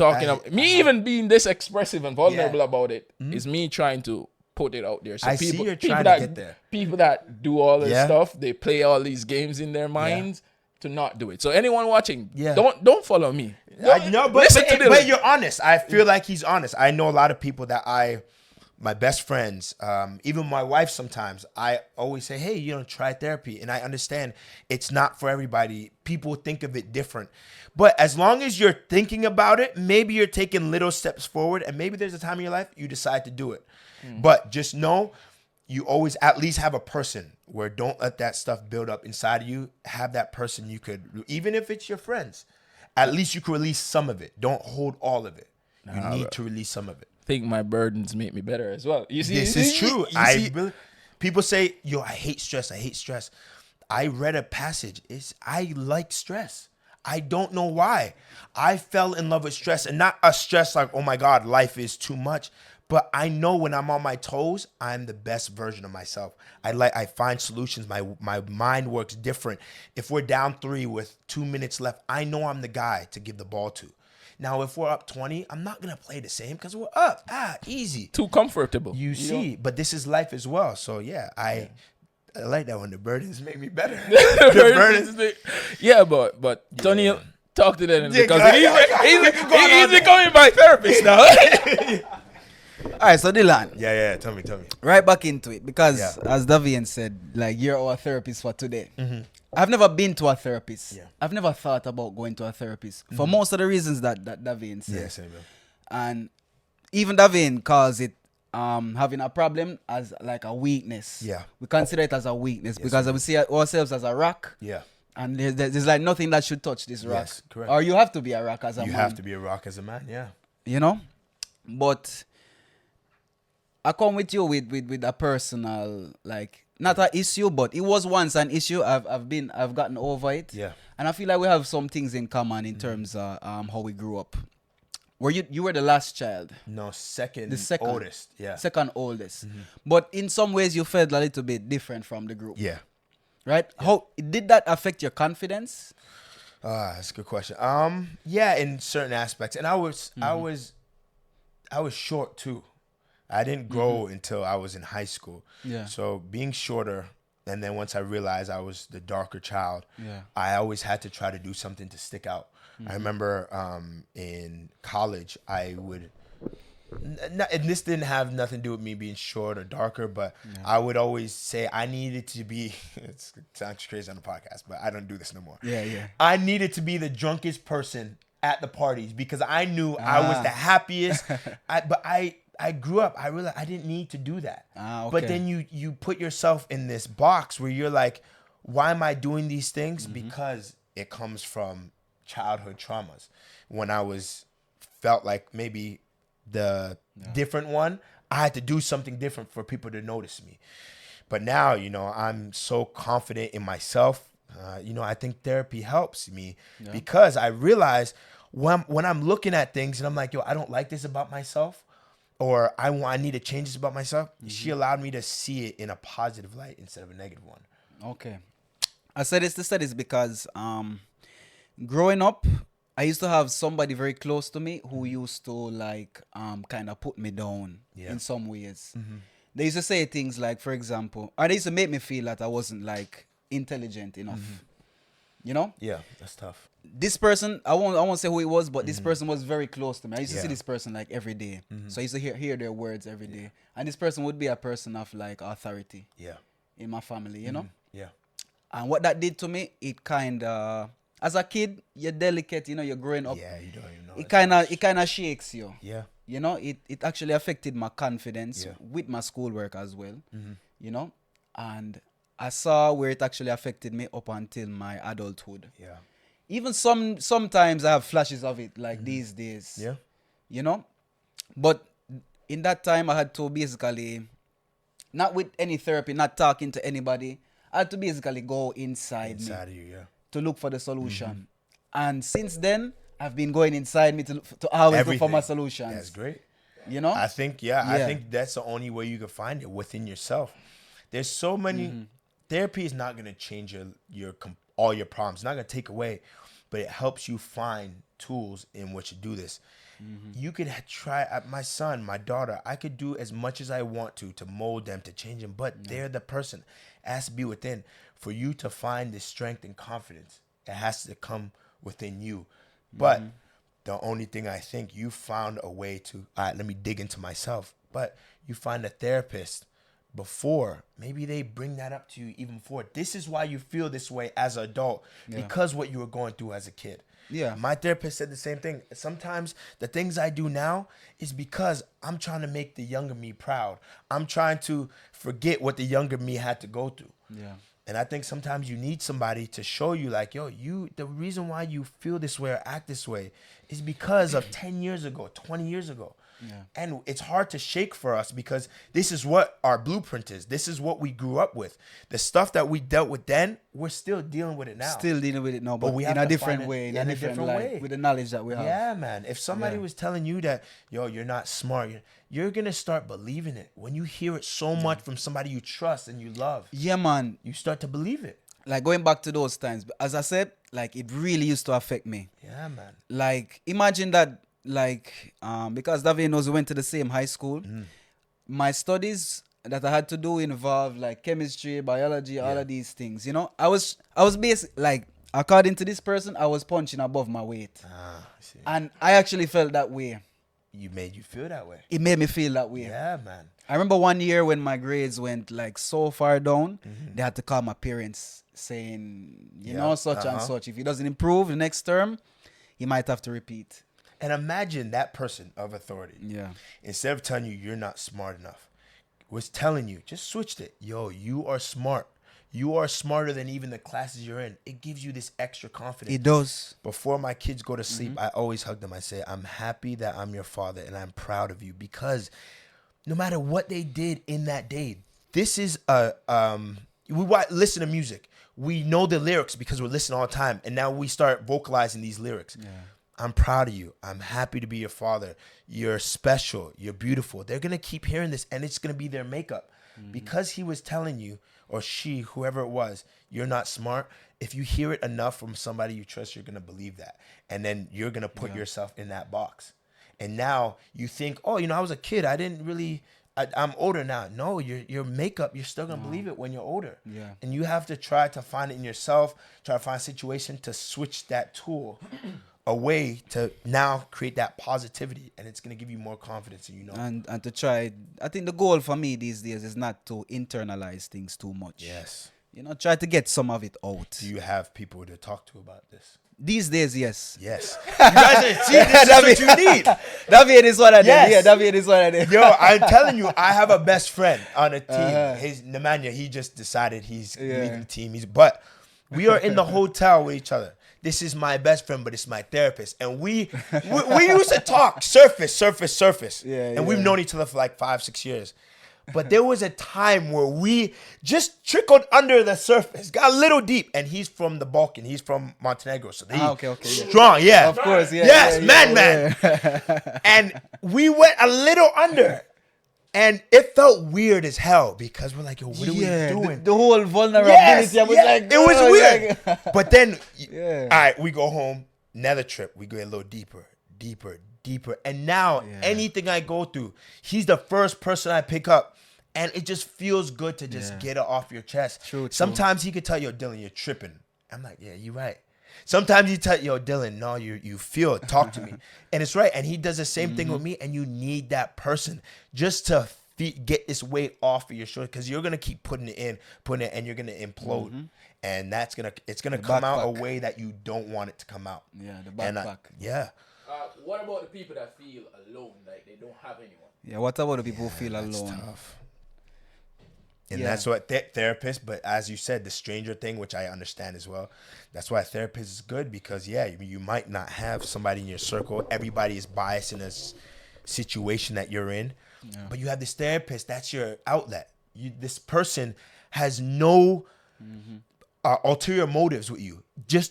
even being this expressive and vulnerable about it is me trying to put it out there. So people to get there. People that do all this stuff, they play all these games in their minds to not do it. So anyone watching, don't follow me. But you're honest. I feel like he's honest. I know a lot of people that my best friends, even my wife sometimes, I always say, hey, try therapy. And I understand it's not for everybody. People think of it different. But as long as you're thinking about it, maybe you're taking little steps forward, and maybe there's a time in your life you decide to do it. But just know you always at least have a person where don't let that stuff build up inside of you. Have that person you could, even if it's your friends, at least you can release some of it. Don't hold all of it. You need to release some of it. I think my burdens make me better as well. You see, this is true. People say, I hate stress. I hate stress. I read a passage. I like stress. I don't know why. I fell in love with stress, and not a stress like, oh my God, life is too much. But I know when I'm on my toes, I'm the best version of myself. I find solutions. My mind works different. If we're down 3 with 2 minutes left, I know I'm the guy to give the ball to. Now, if we're up 20, I'm not going to play the same because we're up. Easy. Too comfortable. You see, but this is life as well. So, yeah, I like that one. The burdens make me better. Yeah, but Tony, talk to them because he's becoming my therapist now. All right, so Dylan. Yeah. Tell me. Right back into it because, as Davian said, like, you're our therapist for today. I've never been to a therapist. Yeah. I've never thought about going to a therapist for most of the reasons that Davian said. Yeah, same. And even Davian calls it having a problem as like a weakness. Yeah. We consider it as a weakness because we see ourselves as a rock. Yeah. And there's like nothing that should touch this rock. Yes, correct. Or you have to be a rock as a man. You have to be a rock as a man, yeah. You know? But I come with you with a personal, like, not an issue, but it was once an issue. I've gotten over it. Yeah. And I feel like we have some things in common in terms of how we grew up. Were you were the last child? No, second oldest. Yeah. Second oldest. But in some ways you felt a little bit different from the group. Yeah. Right? How did that affect your confidence? That's a good question. Yeah, in certain aspects. And I was short too. I didn't grow until I was in high school. Yeah. So being shorter, and then once I realized I was the darker child, Yeah. I always had to try to do something to stick out. I remember in college, I would, and this didn't have nothing to do with me being short or darker, but I would always say I needed to be, it sounds crazy on the podcast, but I don't do this no more. Yeah. I needed to be the drunkest person at the parties because I knew I was the happiest. But I grew up, I realized I didn't need to do that. Okay. But then you put yourself in this box where you're like, why am I doing these things? Because it comes from childhood traumas. When I felt like maybe the different one, I had to do something different for people to notice me. But now, I'm so confident in myself. I think therapy helps me because I realize when I'm looking at things and I'm like, I don't like this about myself, or I need to change this about myself. She allowed me to see it in a positive light instead of a negative one. Okay. I said this to say this because growing up, I used to have somebody very close to me who used to like kind of put me down in some ways. They used to say things like, for example, or they used to make me feel that I wasn't like intelligent enough. You know? Yeah, that's tough. This person, I won't say who it was, but this person was very close to me. I used to see this person like every day. So I used to hear their words every day. And this person would be a person of like authority in my family, you know? Yeah. And what that did to me, it kind of, as a kid, you're delicate, you're growing up. Yeah, you don't even know. It kind of shakes you. Yeah. It actually affected my confidence with my schoolwork as well, and I saw where it actually affected me up until my adulthood. Yeah. Even sometimes I have flashes of it, like these days. Yeah. But in that time, I had to basically, not with any therapy, not talking to anybody, I had to basically go inside me of you, yeah. to look for the solution. And since then, I've been going inside me to always look for my solutions. That's great. I think, I think that's the only way you can find it, within yourself. There's so many, therapy is not going to change all your problems. It's not going to take away, but it helps you find tools in which to do this. You could try, my son, my daughter, I could do as much as I want to mold them, to change them, but they're the person. It has to be within. For you to find the strength and confidence, it has to come within you. But the only thing I think, you found a way to, all right, let me dig into myself. But you find a therapist before, maybe they bring that up to you even before. This is why you feel this way as an adult, because what you were going through as a kid. Yeah. My therapist said the same thing. Sometimes the things I do now is because I'm trying to make the younger me proud. I'm trying to forget what the younger me had to go through. Yeah. And I think sometimes you need somebody to show you, like, the reason why you feel this way or act this way is because of 10 years ago, 20 years ago. Yeah. And it's hard to shake for us because this is what our blueprint is. This is what we grew up with. The stuff that we dealt with then we're still dealing with it now. Still dealing with it now, but we in have a to different find it way, in a different light, way. with the knowledge that we have. Yeah, man. If somebody Yeah. was telling you that, yo, you're not smart, you're going to start believing it. When you hear it so much from somebody you trust and you love, Yeah, man. you start to believe it. Like, going back to those times, as I said, like, it really used to affect me. Yeah, man. Like, imagine that, like, because David knows we went to the same high school, my studies that I had to do involved like chemistry, biology, all of these things. You know, I was basically like, according to this person, I was punching above my weight, I see. and I actually felt that way. You made you feel that way. It made me feel that way. Yeah, man. I remember one year when my grades went like so far down, they had to call my parents saying, you know, such and such. If he doesn't improve the next term, he might have to repeat. And imagine that person of authority. Yeah. Instead of telling you you're not smart enough, was telling you, just switched it. Yo, you are smart. You are smarter than even the classes you're in. It gives you this extra confidence. It does. Before my kids go to sleep, I always hug them. I say, I'm happy that I'm your father and I'm proud of you, because no matter what they did in that day, this is listen to music. We know the lyrics because we're listening all the time. And now we start vocalizing these lyrics. Yeah. I'm proud of you. I'm happy to be your father. You're special. You're beautiful. They're going to keep hearing this, and it's going to be their makeup. Because he was telling you, or she, whoever it was, you're not smart. If you hear it enough from somebody you trust, you're going to believe that. And then you're going to put yourself in that box. And now you think, oh, you know, I was a kid. I didn't really, I'm older now. No, your makeup, you're still going to believe it when you're older. Yeah. And you have to try to find it in yourself, try to find a situation to switch that tool a way to now create that positivity, and it's going to give you more confidence, you know. And to try, I think the goal for me these days is not to internalize things too much. Yes. You know, try to get some of it out. Do you have people to talk to about this? These days, yes. Yes. You guys see, this is what you need. David is what I did. Yes. Yeah, David is what I did. Yo, I'm telling you, I have a best friend on a team. His Nemanja, he just decided he's leaving the team. But we are in the hotel with each other. This is my best friend, but it's my therapist. And we used to talk surface. And we've known each other for like 5-6 years. But there was a time where we just trickled under the surface, got a little deep. And he's from the Balkan. He's from Montenegro. So he's strong, yeah. Of course, yeah. Yes, man. Yeah. And we went a little under. And it felt weird as hell, because we're like, yo, what are we doing? The whole vulnerability. I was like, it was weird. But then, Yeah. all right, we go home, another trip. We go a little deeper. And now anything I go through, he's the first person I pick up. And it just feels good to just get it off your chest. True. Sometimes he could tell you, Dylan, you're tripping. I'm like, yeah, you're right. Sometimes you tell, yo, Dylan, no, you feel it. Talk to me. And it's right. And he does the same thing with me. And you need that person just to get this weight off of your shoulder, because you're going to keep putting it, and you're going to implode. And it's going to come out a way that you don't want it to come out. Yeah, the backpack. What about the people that feel alone, like they don't have anyone? Yeah, what about the people who feel alone? Tough. And that's what therapist, but as you said, the stranger thing, which I understand as well. That's why a therapist is good, because you might not have somebody in your circle. Everybody is biased in a situation that you're in, but you have this therapist. That's your outlet. This person has no ulterior motives with you.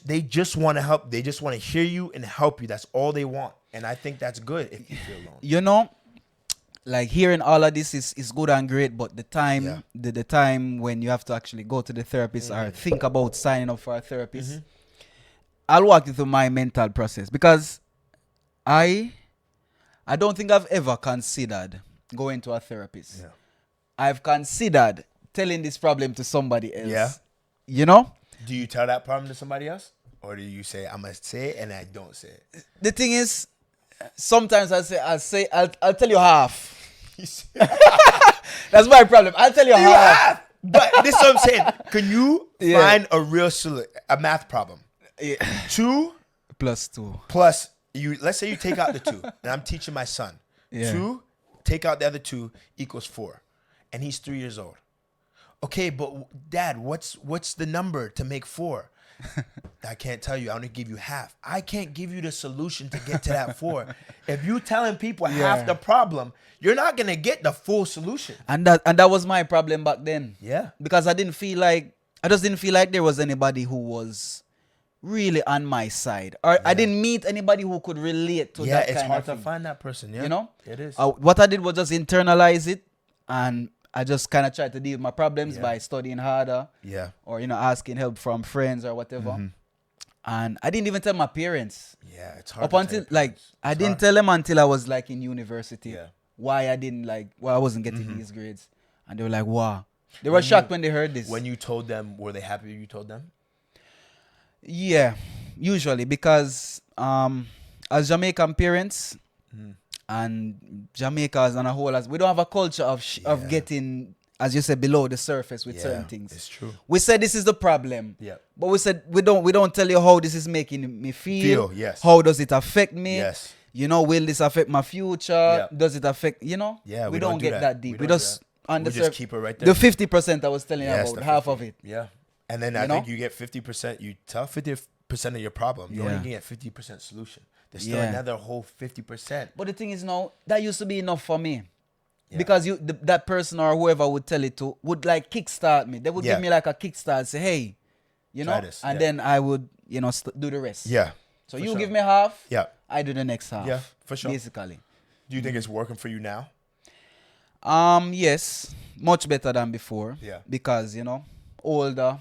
They just want to help. They just want to hear you and help you. That's all they want. And I think that's good if you feel alone. You know, like, hearing all of this is good and great, but the time the time when you have to actually go to the therapist or think about signing up for a therapist, I'll walk you through my mental process, because I don't think I've ever considered going to a therapist. Yeah. I've considered telling this problem to somebody else. Yeah. You know? Do you tell that problem to somebody else? Or do you say, I'm going to say it and I don't say it? The thing is, sometimes I'll tell you half. That's my problem. I'll tell you half. But this is what I'm saying. Can you find a real a math problem? 2 plus 2 plus let's say you take out the 2, and I'm teaching my son. 2 take out the other 2 equals 4, and he's 3 years old. Okay, but Dad, what's the number to make 4? I can't tell you. I only give you half. I can't give you the solution to get to that 4. If you telling people half the problem, you're not gonna get the full solution. And that was my problem back then. Yeah, because I didn't feel like I just didn't feel like there was anybody who was really on my side, or I didn't meet anybody who could relate to that kind of thing. Yeah, it's hard to find that person. Yeah, you know, it is. what I did was just internalize it, and I just kind of tried to deal with my problems by studying harder. Yeah. Or asking help from friends or whatever. And I didn't even tell my parents. Yeah, it's hard. Up until I didn't tell them until I was like in university. Yeah. Why I wasn't getting these grades, and they were like, "Wow." They were shocked when they heard this. When you told them, were they happy you told them? Yeah, usually because as Jamaican parents and Jamaica as on a whole, as we don't have a culture of getting, as you said, below the surface with certain things. It's true. We said this is the problem. Yeah. But we said we don't tell you how this is making me feel. Yes. How does it affect me? Yes. Will this affect my future? Yeah. Does it affect, Yeah, we don't get that deep. We just keep it right there. The 50% I was telling you about, half of it. Yeah. And then I think you get 50%, you tell 50% of your problem. You only get 50% solution. There's still another whole 50%. But the thing is now, that used to be enough for me. Yeah. Because that person or whoever would tell it to would like kickstart me. They would give me like a kickstart, say, hey, try this. And then I would, do the rest. Yeah. So you give me half, yeah, I do the next half. Yeah, for sure. Basically. Do you think it's working for you now? Yes, much better than before. Yeah. Because, older,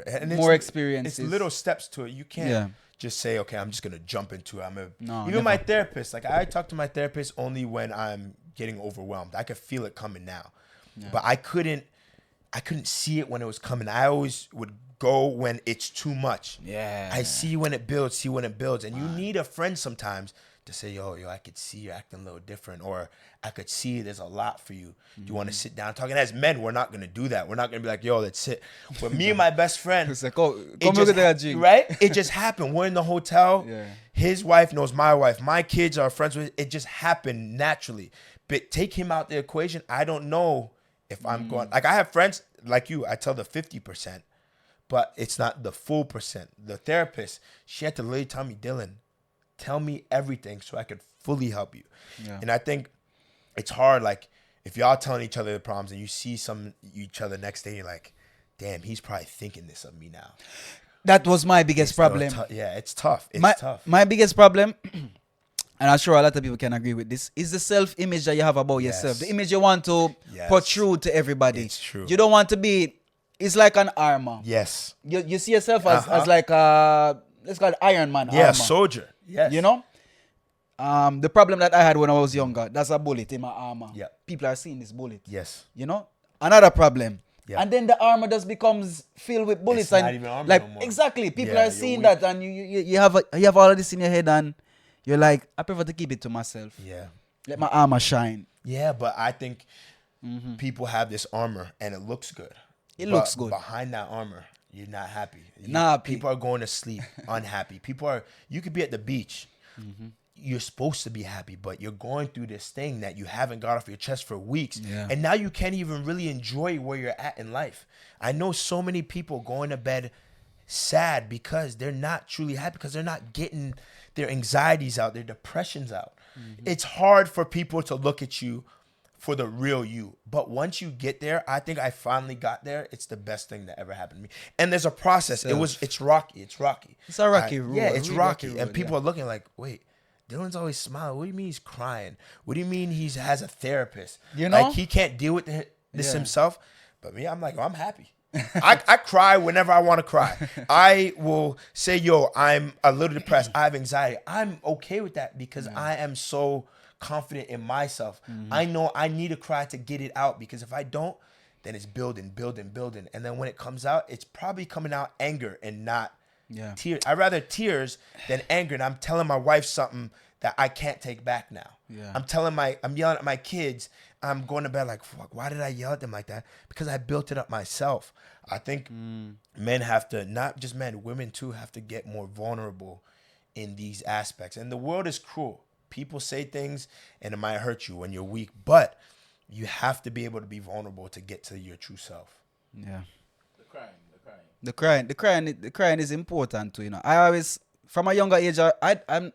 and more experiences. It's little steps to it. You can't just say, okay, I'm just gonna jump into it. No, even my therapist, like I talk to my therapist only when I'm getting overwhelmed. I could feel it coming now. Yeah. But I couldn't see it when it was coming. I always would go when it's too much. Yeah. I see when it builds, And you need a friend sometimes to say, yo, I could see you're acting a little different, or I could see there's a lot for you. Do you want to sit down and talk? And as men, we're not going to do that. We're not going to be like, yo, let's sit. But me and my best friend, it's like, come look at that G. Right? It just happened. We're in the hotel. Yeah. His wife knows my wife. My kids are friends with. It just happened naturally. But take him out the equation. I don't know if I'm going. Like I have friends like you. I tell the 50%, but it's not the full percent. The therapist, she had to literally tell me, Dylan, tell me everything so I could fully help you. Yeah. And I think it's hard. Like if y'all telling each other the problems and you see each other next day, you're like, damn, he's probably thinking this of me now. That was my biggest problem. It's tough. It's tough. My biggest problem, and I'm sure a lot of people can agree with this, is the self-image that you have about yourself. The image you want to protrude to everybody. It's true. You don't want to be, it's like an armor. Yes. You see yourself as like let's call it Iron Man armor. Yeah, soldier. Yes. The problem that I had when I was younger, that's a bullet in my armor. Yeah. People are seeing this bullet. Yes. Another problem. Yeah. And then the armor just becomes filled with bullets. It's not even armor like no more. Exactly. People are seeing that, and you have all of this in your head, and you're like, I prefer to keep it to myself. Yeah. Let my armor shine. Yeah, but I think people have this armor and it looks good. It looks good. Behind that armor, you're not happy. People are going to sleep unhappy. You could be at the beach. You're supposed to be happy, but you're going through this thing that you haven't got off your chest for weeks. Yeah. And now you can't even really enjoy where you're at in life. I know so many people going to bed sad because they're not truly happy, because they're not getting their anxieties out, their depressions out. It's hard for people to look at you for the real you. But once you get there, I think I finally got there. It's the best thing that ever happened to me. And there's a process. It's rocky. It's a rocky road. Yeah, it's rocky. Road, and people are looking like, wait, Dylan's always smiling. What do you mean he's crying? What do you mean he has a therapist? Like he can't deal with this himself. But me, I'm like, I'm happy. I cry whenever I want to cry. I will say, yo, I'm a little depressed. I have anxiety. I'm okay with that because I am so confident in myself. I know I need to cry to get it out, because if I don't, then it's building. And then when it comes out, it's probably coming out anger and not tears. I'd rather tears than anger. And I'm telling my wife something that I can't take back now. Yeah. I'm yelling at my kids. I'm going to bed like, fuck, why did I yell at them like that? Because I built it up myself. I think men have to, not just men, women too, have to get more vulnerable in these aspects. And the world is cruel. People say things and it might hurt you when you're weak, but you have to be able to be vulnerable to get to your true self. Yeah. The crying is important too, I always, from a younger age, I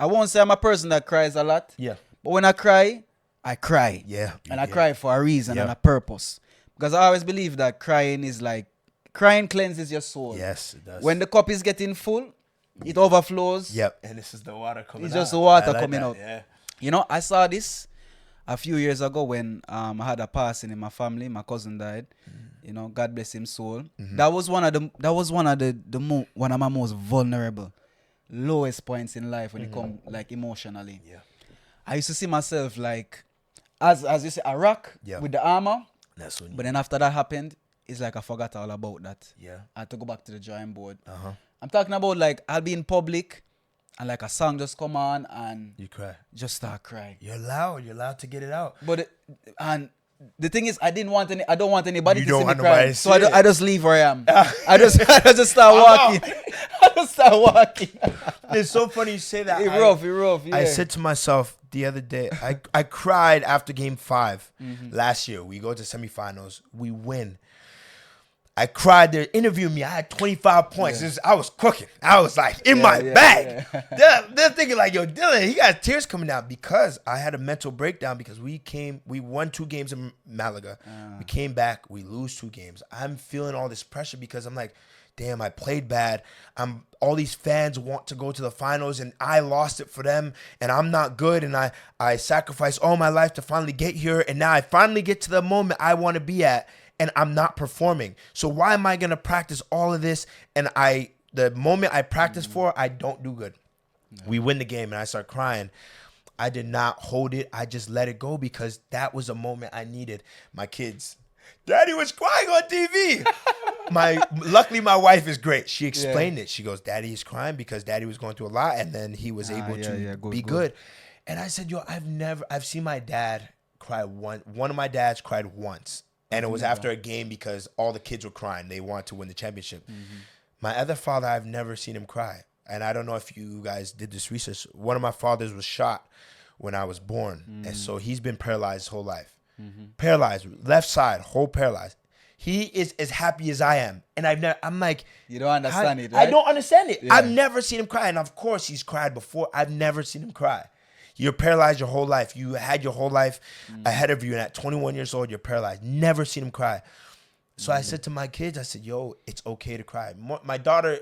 won't say I'm a person that cries a lot. Yeah. But when I cry, I cry. Yeah. And I cry for a reason and a purpose. Because I always believe that crying is like crying cleanses your soul. Yes, it does. When the cup is getting full, it overflows. Yep. And this is the water coming out. It's just the water I like coming that, out. Yeah. You know, I saw this a few years ago when I had a passing in my family. My cousin died. You know, God bless him soul. That was one of my most vulnerable, lowest points in life when it come like emotionally. Yeah. I used to see myself like as you say, a rock with the armor. That's when But then after that happened, it's like I forgot all about that. Yeah. I had to go back to the drawing board. Uh-huh. I'm talking about like I'll be in public and like a song just come on and You cry. just start crying. You're allowed to get it out. But and the thing is, I don't want anybody You to don't see me want nobody crying. to So see it. I just leave where I am. I just start walking. I just start walking. It's so funny you say that. It's rough. Yeah. I said to myself the other day, I cried after game 5 last year. We go to semifinals. We win. I cried. They interviewed me. I had 25 points. I was cooking. I was like in my bag. Yeah. They're thinking like, yo, Dylan, he got tears coming out because I had a mental breakdown because we won 2 games in Malaga. We came back. We lose 2 games. I'm feeling all this pressure because I'm like, damn, I played bad. All these fans want to go to the finals and I lost it for them and I'm not good and I sacrificed all my life to finally get here and now I finally get to the moment I want to be at and I'm not performing. So why am I going to practice all of this and the moment I practice for, I don't do good. We win the game and I start crying. I did not hold it. I just let it go because that was a moment I needed. My kids, Daddy was crying on TV. Luckily my wife is great. She explained it. She goes, Daddy is crying because Daddy was going through a lot and then he was able to be good. And I said, yo, I've seen my dad cry one of my dads cried once. And it was after a game because all the kids were crying. They wanted to win the championship. My other father, I've never seen him cry. And I don't know if you guys did this research. One of my fathers was shot when I was born. And so he's been paralyzed his whole life. Paralyzed, left side, whole paralyzed. He is as happy as I am. And I'm like, you don't understand it, right? I don't understand it. Yeah. I've never seen him cry. And of course he's cried before. I've never seen him cry. You're paralyzed your whole life. You had your whole life ahead of you. And at 21 years old, you're paralyzed. Never seen him cry. So I said to my kids, I said, yo, it's okay to cry. My daughter,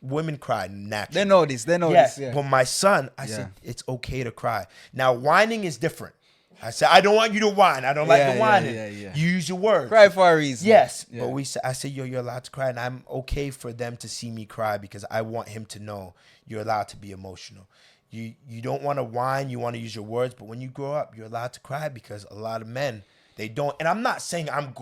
women cry naturally. They know this. Yeah. But my son, I said, it's okay to cry. Now, whining is different. I said, I don't want you to whine. I don't like the whining. Yeah. You use your words. Cry for a reason. Yes. Yeah. But I said, yo, you're allowed to cry. And I'm okay for them to see me cry because I want him to know you're allowed to be emotional. You don't want to whine, you want to use your words, but when you grow up, you're allowed to cry because a lot of men, they don't. And I'm not saying I'm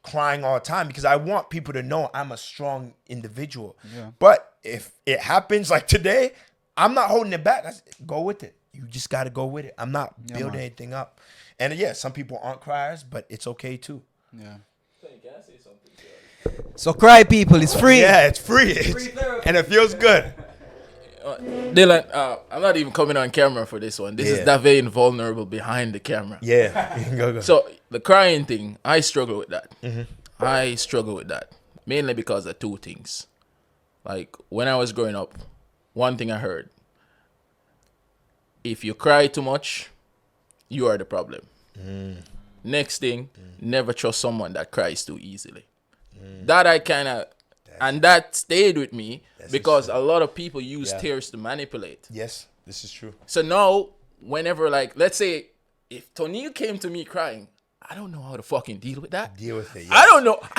crying all the time because I want people to know I'm a strong individual. Yeah. But if it happens like today, I'm not holding it back. Go with it. You just got to go with it. I'm not building anything up. And some people aren't criers, but it's okay too. Yeah. Can I say something? So cry, people. It's free. Yeah, it's free. And it feels good. Dylan, I'm not even coming on camera for this one. This is that very vulnerable behind the camera. Yeah, you can go. So the crying thing, I struggle with that. I struggle with that mainly because of 2 things. Like when I was growing up, one thing I heard: if you cry too much, you are the problem. Next thing, never trust someone that cries too easily. That I kind of. And that stayed with me because a lot of people use tears to manipulate. Yes, this is true. So now, whenever, like, let's say, if Tony came to me crying, I don't know how to fucking deal with that. Deal with it. Yes. I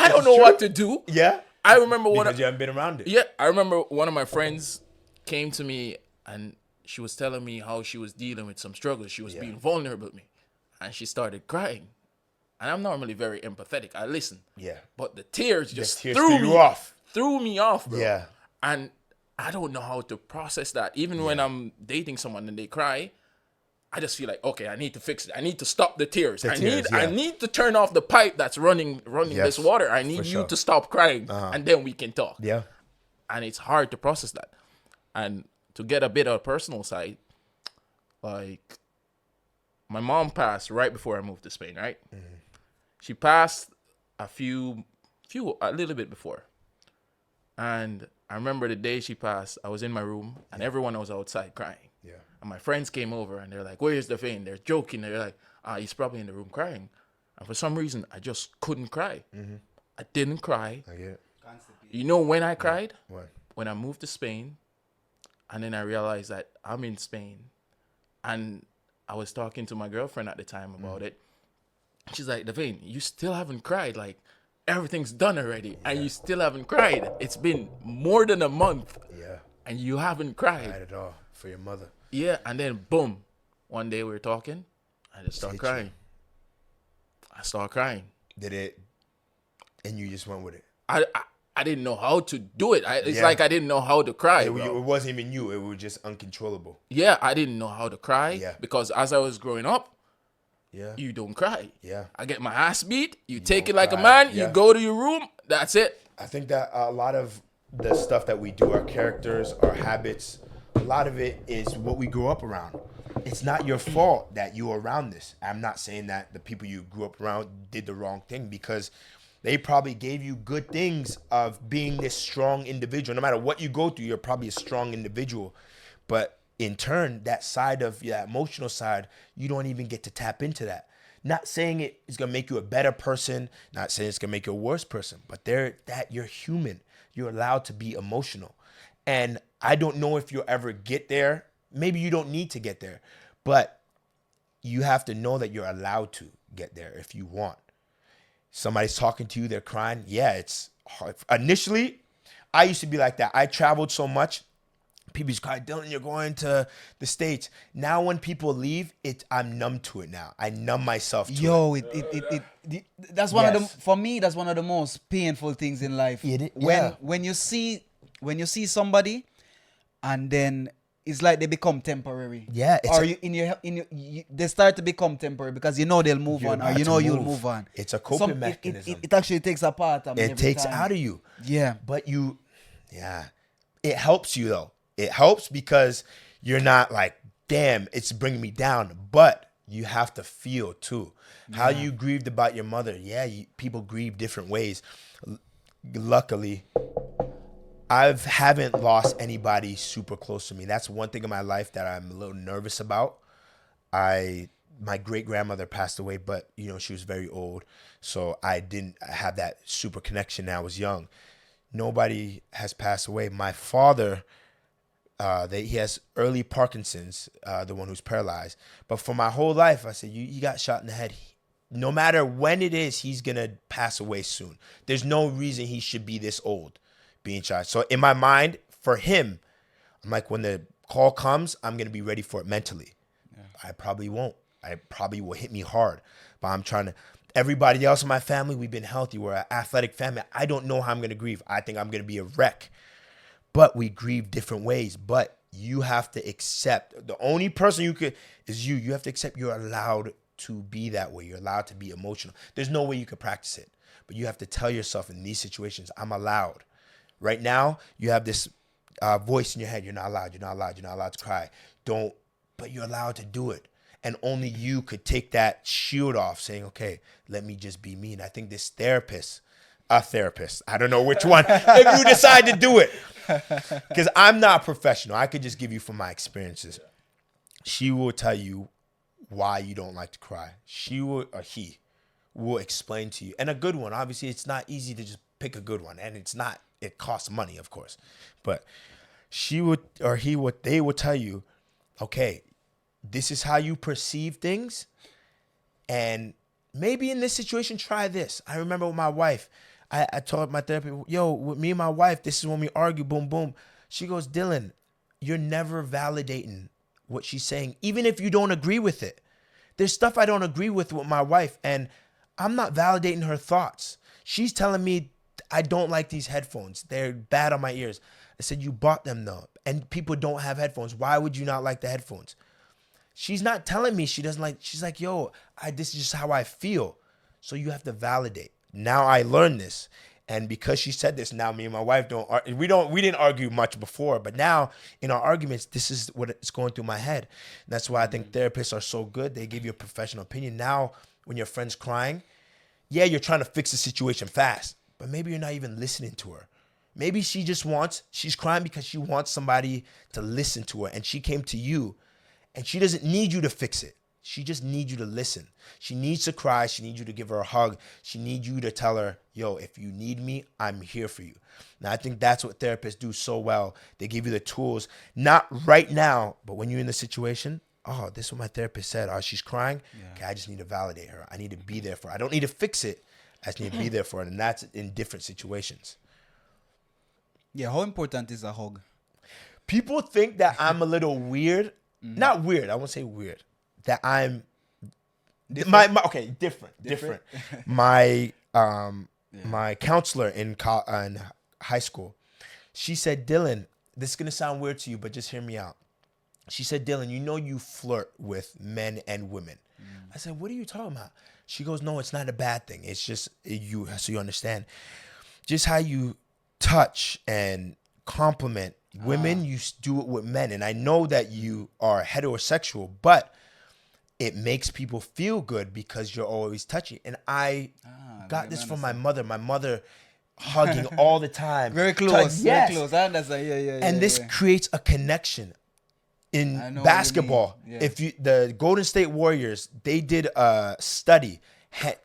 don't know what to do. Yeah. I remember because you haven't been around it. Yeah, I remember one of my friends came to me and she was telling me how she was dealing with some struggles. She was being vulnerable with me, and she started crying. And I'm normally very empathetic. I listen. Yeah. But the tears just threw threw me off, bro. Yeah. And I don't know how to process that. Even when I'm dating someone and they cry, I just feel like, okay, I need to fix it. I need to stop the tears. I need to turn off the pipe that's running this water. I need you to stop crying, and then we can talk. Yeah. And it's hard to process that. And to get a bit of a personal side, like my mom passed right before I moved to Spain, right? She passed a little bit before. And I remember the day she passed, I was in my room and everyone was outside crying. Yeah. And my friends came over and they're like, where's the vein? They're joking. They're like, he's probably in the room crying. And for some reason, I just couldn't cry. I didn't cry. You know when I cried? What? When I moved to Spain, and then I realized that I'm in Spain, and I was talking to my girlfriend at the time about it. She's like, Devane, you still haven't cried. Like, everything's done already, and you still haven't cried. It's been more than a month, and you haven't cried. Not at all for your mother. Yeah, and then boom, one day we were talking, I just started crying. I started crying. Did it? And you just went with it. I didn't know how to do it. It's like I didn't know how to cry. It wasn't even you. It was just uncontrollable. Yeah, I didn't know how to cry. Yeah. Because as I was growing up, you don't cry. Yeah. I get my ass beat. You take it like a man. You go to your room. That's it. I think that a lot of the stuff that we do, our characters, our habits, a lot of it is what we grew up around. It's not your fault that you were around this. I'm not saying that the people you grew up around did the wrong thing, because they probably gave you good things of being this strong individual. No matter what you go through, you're probably a strong individual. But in turn, that side of that emotional side, you don't even get to tap into that. Not saying it is going to make you a better person, not saying it's going to make you a worse person, but that you're human. You're allowed to be emotional. And I don't know if you'll ever get there. Maybe you don't need to get there, but you have to know that you're allowed to get there if you want. Somebody's talking to you, they're crying. Yeah, it's hard. Initially, I used to be like that. I traveled so much. People just cry, Dylan, you're going to the States. Now when people leave, I'm numb to it now. I numb myself to it. That's one of the, for me, that's one of the most painful things in life. When you see somebody and then it's like they become temporary. Yeah. They start to become temporary because you know they'll move on, or you know you'll move on. It's a coping mechanism. It actually takes a part of it takes out of you. Yeah. But it helps you though. It helps because you're not like, damn, it's bringing me down. But you have to feel too. How you grieved about your mother. Yeah, people grieve different ways. Luckily, I haven't lost anybody super close to me. That's one thing in my life that I'm a little nervous about. My great-grandmother passed away, but she was very old. So I didn't have that super connection when I was young. Nobody has passed away. My father, he has early Parkinson's, the one who's paralyzed. But for my whole life, I said, he got shot in the head. No matter when it is, he's going to pass away soon. There's no reason he should be this old being shot. So in my mind, for him, I'm like, when the call comes, I'm going to be ready for it mentally. Yeah. I probably won't. I probably will hit me hard. But I'm trying to... Everybody else in my family, we've been healthy. We're an athletic family. I don't know how I'm going to grieve. I think I'm going to be a wreck. But we grieve different ways. But you have to accept. The only person is you. You have to accept you're allowed to be that way. You're allowed to be emotional. There's no way you could practice it. But you have to tell yourself in these situations, I'm allowed. Right now, you have this voice in your head. You're not allowed. You're not allowed. You're not allowed to cry. But you're allowed to do it. And only you could take that shield off saying, okay, let me just be me. And I think this therapist, I don't know which one, if you decide to do it, because I'm not professional. I could just give you from my experiences. She will tell you why you don't like to cry. He will explain to you. And a good one. Obviously, it's not easy to just pick a good one. And it costs money, of course. But they will tell you, okay, this is how you perceive things. And maybe in this situation, try this. I remember with my wife, I told my therapist, with me and my wife, this is when we argue, boom, boom. She goes, Dylan, you're never validating what she's saying, even if you don't agree with it. There's stuff I don't agree with my wife, and I'm not validating her thoughts. She's telling me I don't like these headphones. They're bad on my ears. I said, you bought them though, and people don't have headphones. Why would you not like the headphones? She's not telling me she doesn't like, she's like, this is just how I feel. So you have to validate. Now I learned this. And because she said this, now me and my wife we didn't argue much before, but now in our arguments, this is what is going through my head. And that's why I think therapists are so good. They give you a professional opinion. Now, when your friend's crying, you're trying to fix the situation fast, but maybe you're not even listening to her. Maybe she's crying because she wants somebody to listen to her, and she came to you. And she doesn't need you to fix it. She just needs you to listen. She needs to cry. She needs you to give her a hug. She needs you to tell her, yo, if you need me, I'm here for you. Now, I think that's what therapists do so well. They give you the tools, not right now, but when you're in the situation, oh, this is what my therapist said. Oh, she's crying. Yeah. Okay, I just need to validate her. I need to be there for her. I don't need to fix it. I just need to be there for her. And that's in different situations. Yeah, how important is a hug? People think that I'm a little weird. Not weird. I won't say weird. That I'm different. Different. my my counselor in high school, she said, Dylan, this is gonna sound weird to you, but just hear me out. She said, Dylan, you know you flirt with men and women. I said, what are you talking about? She goes, no, it's not a bad thing. It's just you, so you understand. Just how you touch and compliment women, you do it with men. And I know that you are heterosexual, but it makes people feel good because you're always touching. And I got this from my mother. My mother hugging all the time. Very close. Yes. Very close. I understand. Yeah. And this creates a connection. In basketball, if you the Golden State Warriors, they did a study,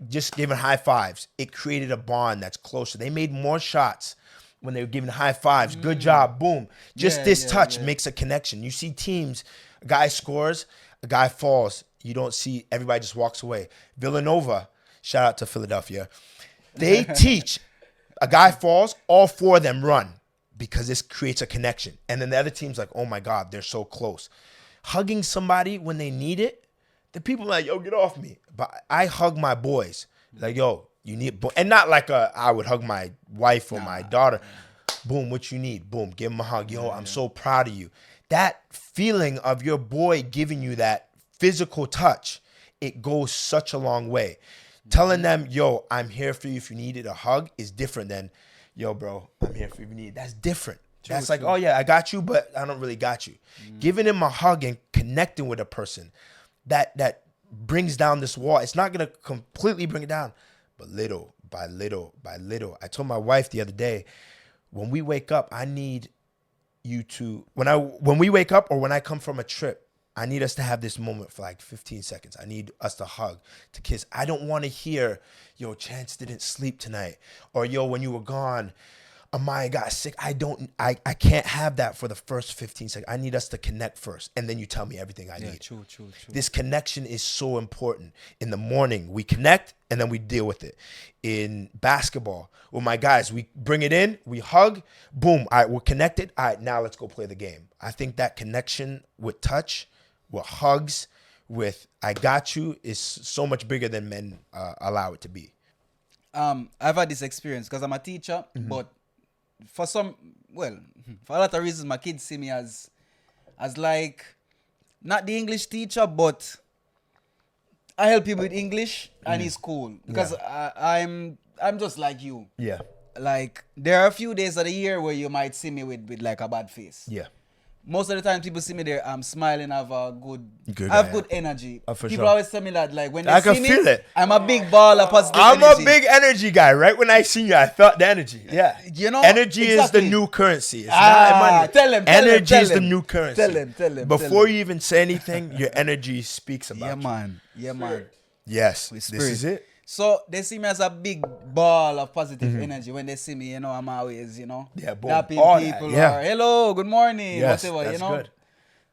just giving high fives. It created a bond that's closer. They made more shots when they were giving high fives. Good job, boom. Just this touch makes a connection. You see teams, a guy scores, a guy falls. You don't see, everybody just walks away. Villanova, shout out to Philadelphia. They teach, a guy falls, all four of them run. Because this creates a connection. And then the other team's like, oh my God, they're so close. Hugging somebody when they need it, the people are like, yo, get off me. But I hug my boys. Like, yo, you need, and not like I would hug my wife or my daughter. Boom, what you need? Boom, give them a hug. Yo, I'm so proud of you. That feeling of your boy giving you that physical touch, it goes such a long way. Telling them, yo, I'm here for you if you needed a hug is different than, yo, bro, I'm here for you if you need it. That's different. That's like, oh, yeah, I got you, but I don't really got you. Giving him a hug and connecting with a person, that brings down this wall. It's not going to completely bring it down, but little by little by little. I told my wife the other day, when we wake up, I need you to, when we wake up or when I come from a trip, I need us to have this moment for like 15 seconds. I need us to hug, to kiss. I don't want to hear, yo, Chance didn't sleep tonight. Or, yo, when you were gone, Amaya got sick. I can't have that for the first 15 seconds. I need us to connect first. And then you tell me everything I need. True. This connection is so important. In the morning, we connect and then we deal with it. In basketball, with my guys, we bring it in, we hug, boom. All right, we're connected. All right, now let's go play the game. I think that connection with touch, with hugs, with I got you is so much bigger than men allow it to be. I've had this experience because I'm a teacher, but for a lot of reasons, my kids see me as like, not the English teacher, but I help him with English and he's cool because I'm just like you. Yeah. Like, there are a few days of the year where you might see me with like a bad face. Yeah. Most of the time, people see me there, I'm smiling, I have a good energy. For people sure. always tell me that, like, when they I see can me, feel it. I'm a big ball of positive I'm energy. a big energy guy. Right when I seen you, I felt the energy. Yeah. You know, energy exactly. is the new currency. It's not money. Tell him. Energy is the new currency. Tell him. Before you even say anything, your energy speaks about you. Yeah, man. Yes. This is it. So they see me as a big ball of positive energy. When they see me, I'm always, boom. dapping people or hello, good morning, yes, whatever, that's good.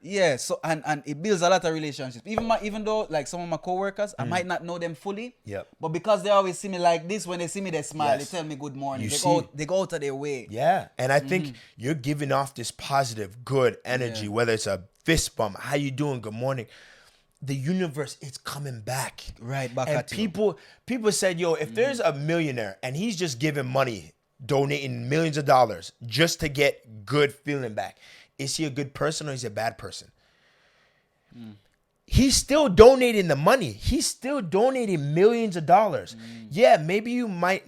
Yeah, so and it builds a lot of relationships. Even though like some of my coworkers, I might not know them fully. Yep. But because they always see me like this, when they see me, they smile. Yes. They tell me good morning. You They go out of their way. Yeah, and I think you're giving off this positive, good energy. Whether it's a fist bump, how you doing, good morning. The universe, it's coming back. Right back and at you. People said, yo, if there's a millionaire and he's just giving money, donating millions of dollars just to get good feeling back, is he a good person or is he a bad person? He's still donating the money. He's still donating millions of dollars. Yeah, maybe you might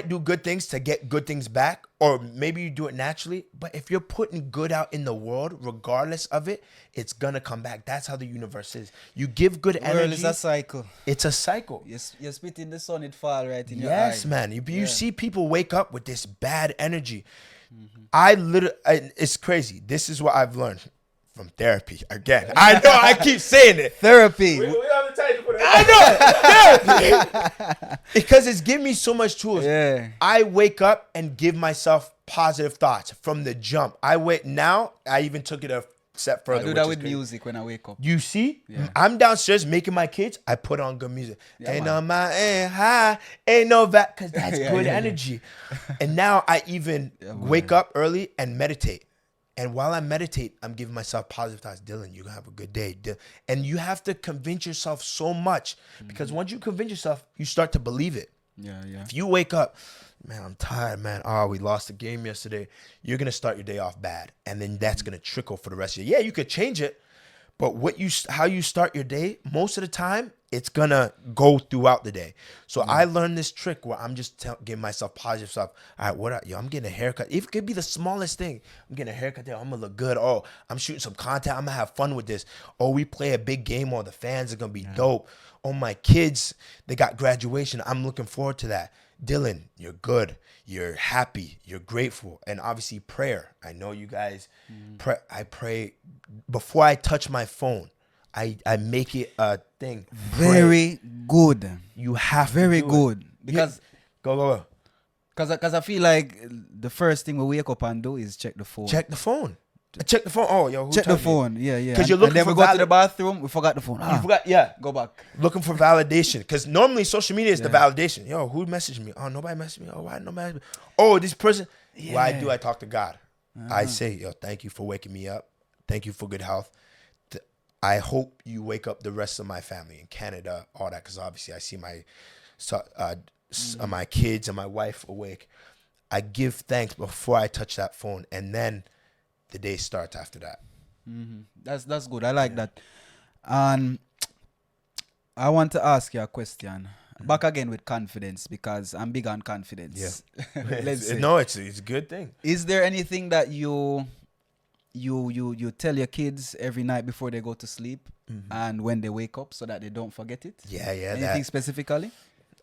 do good things to get good things back, or maybe you do it naturally. But if you're putting good out in the world, regardless of it, it's gonna come back. That's how the universe is. You give good energy. World is a cycle. It's a cycle. You spit in the sun, it fall right in your eye. Yes, man. You see people wake up with this bad energy. It's crazy. This is what I've learned. from therapy. Again, I know I keep saying it. Therapy. We have the title for that. I know. Because it's given me so much tools. Yeah. I wake up and give myself positive thoughts from the jump. Now I even took it a step further. I do that with music when I wake up. You see, Yeah. I'm downstairs making my kids. I put on good music. Yeah, Ain't man. no my high, ain't no that, because that's Yeah, good yeah, yeah. energy. And now I even wake up early and meditate. And while I meditate, I'm giving myself positive thoughts. Dylan, you're gonna have a good day. And you have to convince yourself so much, because once you convince yourself, you start to believe it. Yeah, yeah. If you wake up, man, I'm tired, man. Oh, we lost the game yesterday. You're gonna start your day off bad, and then that's gonna trickle for the rest of your. Yeah, you could change it, but how you start your day, most of the time, it's gonna go throughout the day. So I learned this trick where I'm just giving myself positive stuff. All right, what up, yo? I'm getting a haircut. If it could be the smallest thing, I'm getting a haircut there. I'm gonna look good. Oh, I'm shooting some content. I'm gonna have fun with this. Oh, we play a big game. Oh, the fans are gonna be dope. Oh, my kids, they got graduation. I'm looking forward to that. Dylan, you're good. You're happy. You're grateful. And obviously prayer. I know you guys I pray before I touch my phone. I make it a thing. Very good. You have Very to do good. it. Because Go. Cause I feel like the first thing we wake up and do is check the phone. Check the phone. Check the phone. Oh, yo, who Check the told me? phone. Yeah, yeah. 'Cause you're And looking then for we go to the valid- bathroom. We forgot the phone. You forgot, yeah. Go back. Looking for validation. Because normally social media is the validation. Yo, who messaged me? Oh, nobody messaged me. Oh, why nobody messaged me? Oh, this person. What I do, I talk to God. I say, yo, thank you for waking me up. Thank you for good health. I hope you wake up the rest of my family in Canada, all that, because obviously I see my kids and my wife awake. I give thanks before I touch that phone, and then the day starts after that. That's good. I like that. And I want to ask you a question. Back again with confidence, because I'm big on confidence. Let's say. No, it's a good thing. Is there anything that you tell your kids every night before they go to sleep and when they wake up, so that they don't forget it? Yeah. Anything specifically?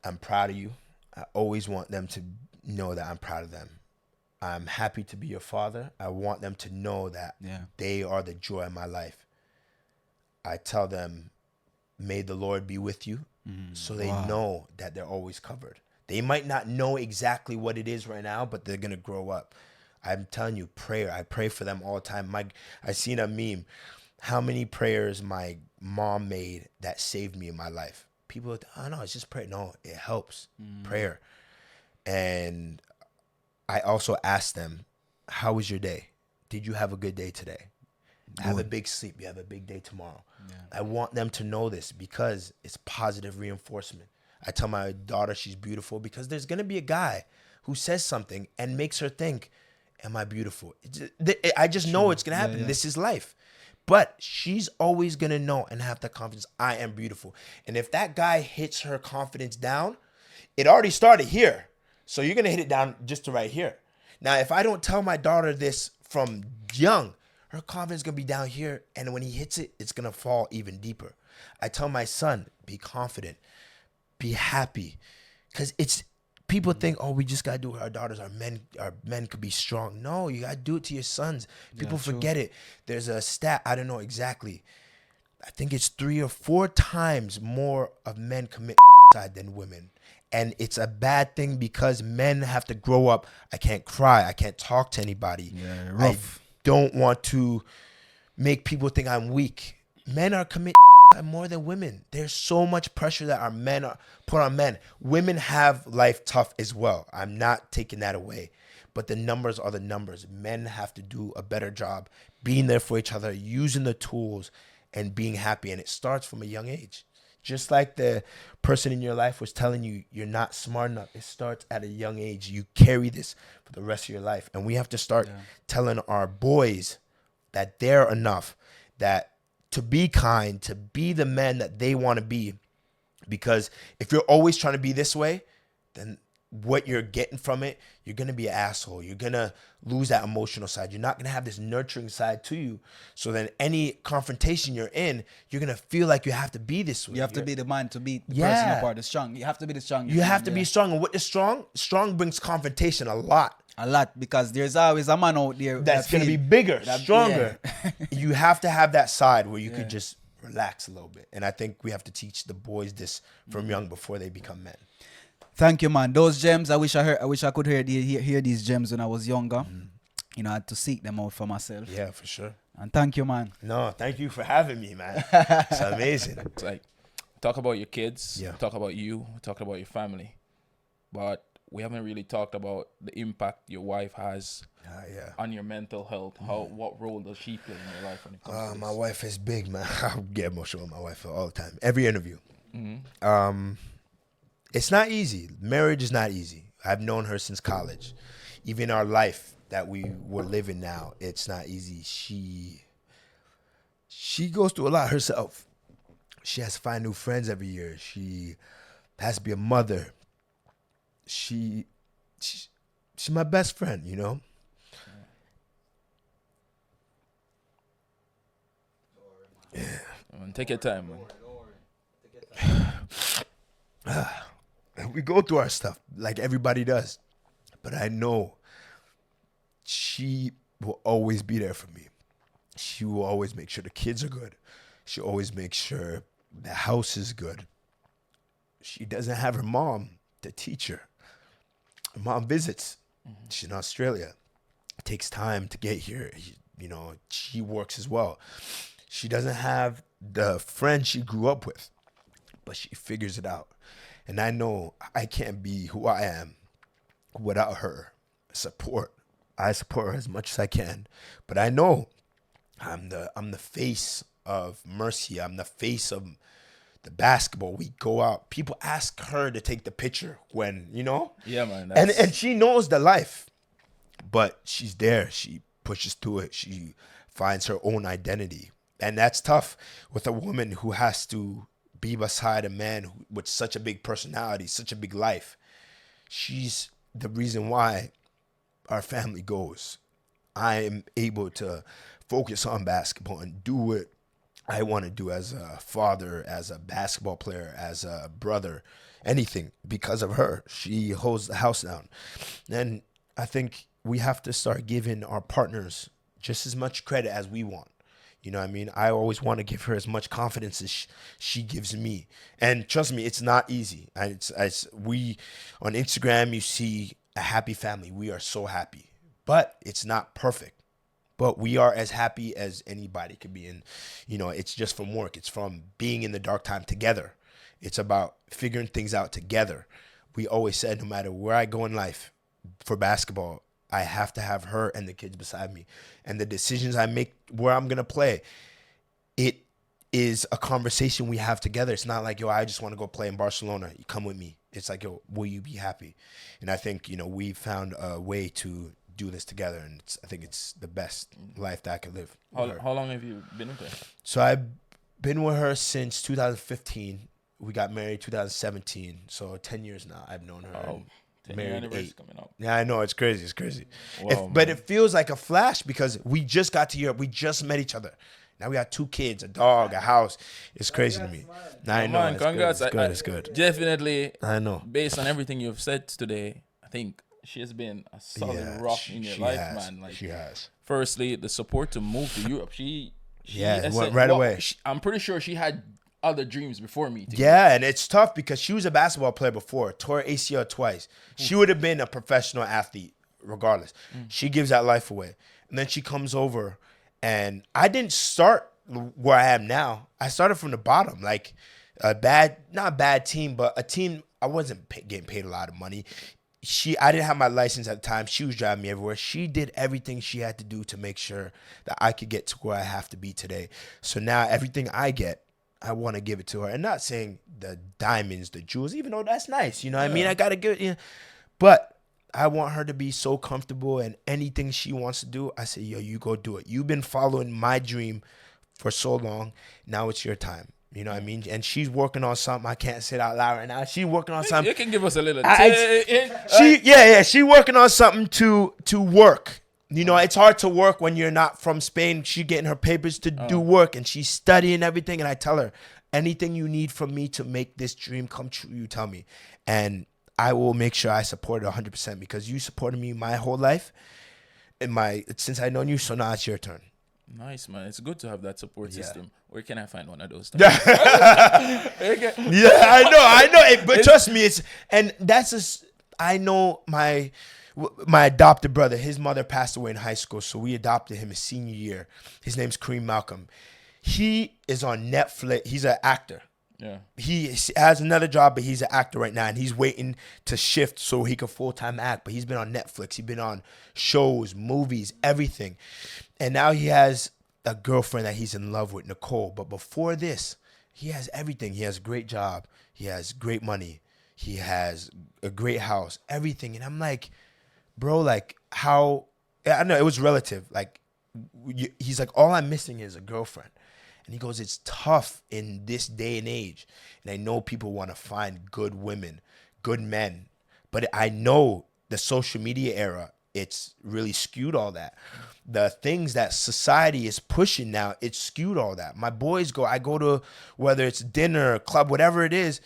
I'm proud of you. I always want them to know that I'm proud of them. I'm happy to be your father. I want them to know that they are the joy of my life. I tell them, may the Lord be with you, so they know that they're always covered. They might not know exactly what it is right now, but they're going to grow up. I'm telling you, prayer. I pray for them all the time. I seen a meme. How many prayers my mom made that saved me in my life? People, oh no, it's just prayer. No, it helps. Prayer. And I also ask them, how was your day? Did you have a good day today? Have a big sleep. You have a big day tomorrow. I want them to know this because it's positive reinforcement. I tell my daughter she's beautiful because there's going to be a guy who says something and makes her think, am I beautiful? I just know it's going to happen. This is life. But she's always going to know and have the confidence, I am beautiful. And if that guy hits her confidence down, it already started here. So you're going to hit it down just to right here. Now, if I don't tell my daughter this from young, her confidence is going to be down here. And when he hits it, it's going to fall even deeper. I tell my son, be confident, be happy. Because people think, oh, we just got to do it. Our daughters, our men could be strong. No, you got to do it to your sons. People forget it. There's a stat, I don't know exactly. I think it's 3 or 4 times more of men commit suicide than women. And it's a bad thing because men have to grow up. I can't cry. I can't talk to anybody. Rough. I don't want to make people think I'm weak. Men are committed more than women. There's so much pressure that our men are put on men. Women have life tough as well. I'm not taking that away. But the numbers are the numbers. Men have to do a better job being there for each other, using the tools, and being happy. And it starts from a young age. Just like the person in your life was telling you you're not smart enough. It starts at a young age. You carry this for the rest of your life. And we have to start telling our boys that they're enough, that to be kind, to be the men that they want to be. Because if you're always trying to be this way, then what you're getting from it, you're going to be an asshole. You're going to lose that emotional side. You're not going to have this nurturing side to you. So then any confrontation you're in, you're going to feel like you have to be this way. You have to be the man to beat the Yeah. person apart. The strong. You have to be the strong. You have to be strong. And what is strong? Strong brings confrontation a lot. A lot, because there's always a man out there That's going to be bigger, stronger. You have to have that side where you could just relax a little bit. And I think we have to teach the boys this from young before they become men. Thank you, man. Those gems, I wish I could hear these gems when I was younger. You know, I had to seek them out for myself. Yeah, for sure. And thank you, man. No, thank you for having me, man. It's amazing. It's like, talk about your kids, Yeah. talk about you, talk about your family. But we haven't really talked about the impact your wife has on your mental health. What role does she play in your life when it comes to this? My wife is big, man. I get emotional with my wife all the time. Every interview. It's not easy. Marriage is not easy. I've known her since college. Even our life that we were living now, it's not easy. She goes through a lot herself. She has to find new friends every year. She has to be a mother. She's my best friend, you know? Take your time, man. We go through our stuff like everybody does. But I know she will always be there for me. She will always make sure the kids are good. She always makes sure the house is good. She doesn't have her mom to teach her. Her mom visits. She's in Australia. It takes time to get here. You know, she works as well. She doesn't have the friends she grew up with, but she figures it out. And I know I can't be who I am without her support. I support her as much as I can, but I know I'm the face of Mercy. I'm the face of the basketball. We go out. People ask her to take the picture when, you know? Yeah, man. And she knows the life, but she's there. She pushes through it. She finds her own identity. And that's tough with a woman who has to be beside a man with such a big personality, such a big life. She's the reason why our family goes. I am able to focus on basketball and do what I want to do as a father, as a basketball player, as a brother, anything, because of her. She holds the house down. And I think we have to start giving our partners just as much credit as we want. You know what I mean? I always want to give her as much confidence as she gives me. And trust me, it's not easy. We on Instagram, you see a happy family. We are so happy. But it's not perfect. But we are as happy as anybody could be. And, you know, it's just from work. It's from being in the dark time together. It's about figuring things out together. We always said no matter where I go in life for basketball, I have to have her and the kids beside me. And the decisions I make where I'm going to play, it is a conversation we have together. It's not like, yo, I just want to go play in Barcelona. You come with me. It's like, yo, will you be happy? And I think, you know, we found a way to do this together. And I think it's the best life that I could live. How long have you been with her? So I've been with her since 2015. We got married 2017. So 10 years now I've known her. Oh. Married 8. Coming up. Yeah, I know. It's crazy. It's crazy. Wow, But it feels like a flash because we just got to Europe. We just met each other. Now we got 2 kids, a dog, a house. It's crazy to me. I know. Man, It's congrats. good. It's good. Definitely. I know. Based on everything you've said today, I think she has been a solid rock in your life, man. Like, she has. Firstly, the support to move to Europe. She went right away. I'm pretty sure she had other dreams before me. Yeah, and it's tough because she was a basketball player before, tore ACL twice. She would have been a professional athlete regardless. She gives that life away. And then she comes over, and I didn't start where I am now. I started from the bottom, like not a bad team, but a team I wasn't getting paid a lot of money. I didn't have my license at the time. She was driving me everywhere. She did everything she had to do to make sure that I could get to where I have to be today. So now everything I get, I want to give it to her. And not saying the diamonds, the jewels, even though that's nice. You know what I mean? I got to give it. You know, but I want her to be so comfortable, and anything she wants to do, I say, yo, you go do it. You've been following my dream for so long. Now it's your time. You know what I mean? And she's working on something. I can't say it out loud right now. She's working on something. You can give us a little. She working on something to work. You know, it's hard to work when you're not from Spain. She getting her papers to do work, and she's studying everything. And I tell her, anything you need from me to make this dream come true, you tell me. And I will make sure I support it 100% because you supported me my whole life, since I known you. So now it's your turn. Nice, man. It's good to have that support system. Where can I find one of those? Yeah, I know. But trust me, I know my adopted brother. His mother passed away in high school, so we adopted him his senior year. His name's Kareem Malcolm. He is on Netflix. He's an actor. Yeah. He has another job, but he's an actor right now, and he's waiting to shift so he can full-time act. But he's been on Netflix. He's been on shows, movies, everything. And now he has a girlfriend that he's in love with, Nicole. But before this, he has everything. He has a great job. He has great money. He has a great house, everything. And I'm like, bro, like how, I know it was relative. Like, he's like, all I'm missing is a girlfriend. And he goes, it's tough in this day and age. And I know people want to find good women, good men. But I know the social media era, it's really skewed all that. The things that society is pushing now, it's skewed all that. My boys I go to, whether it's dinner, club, whatever it is,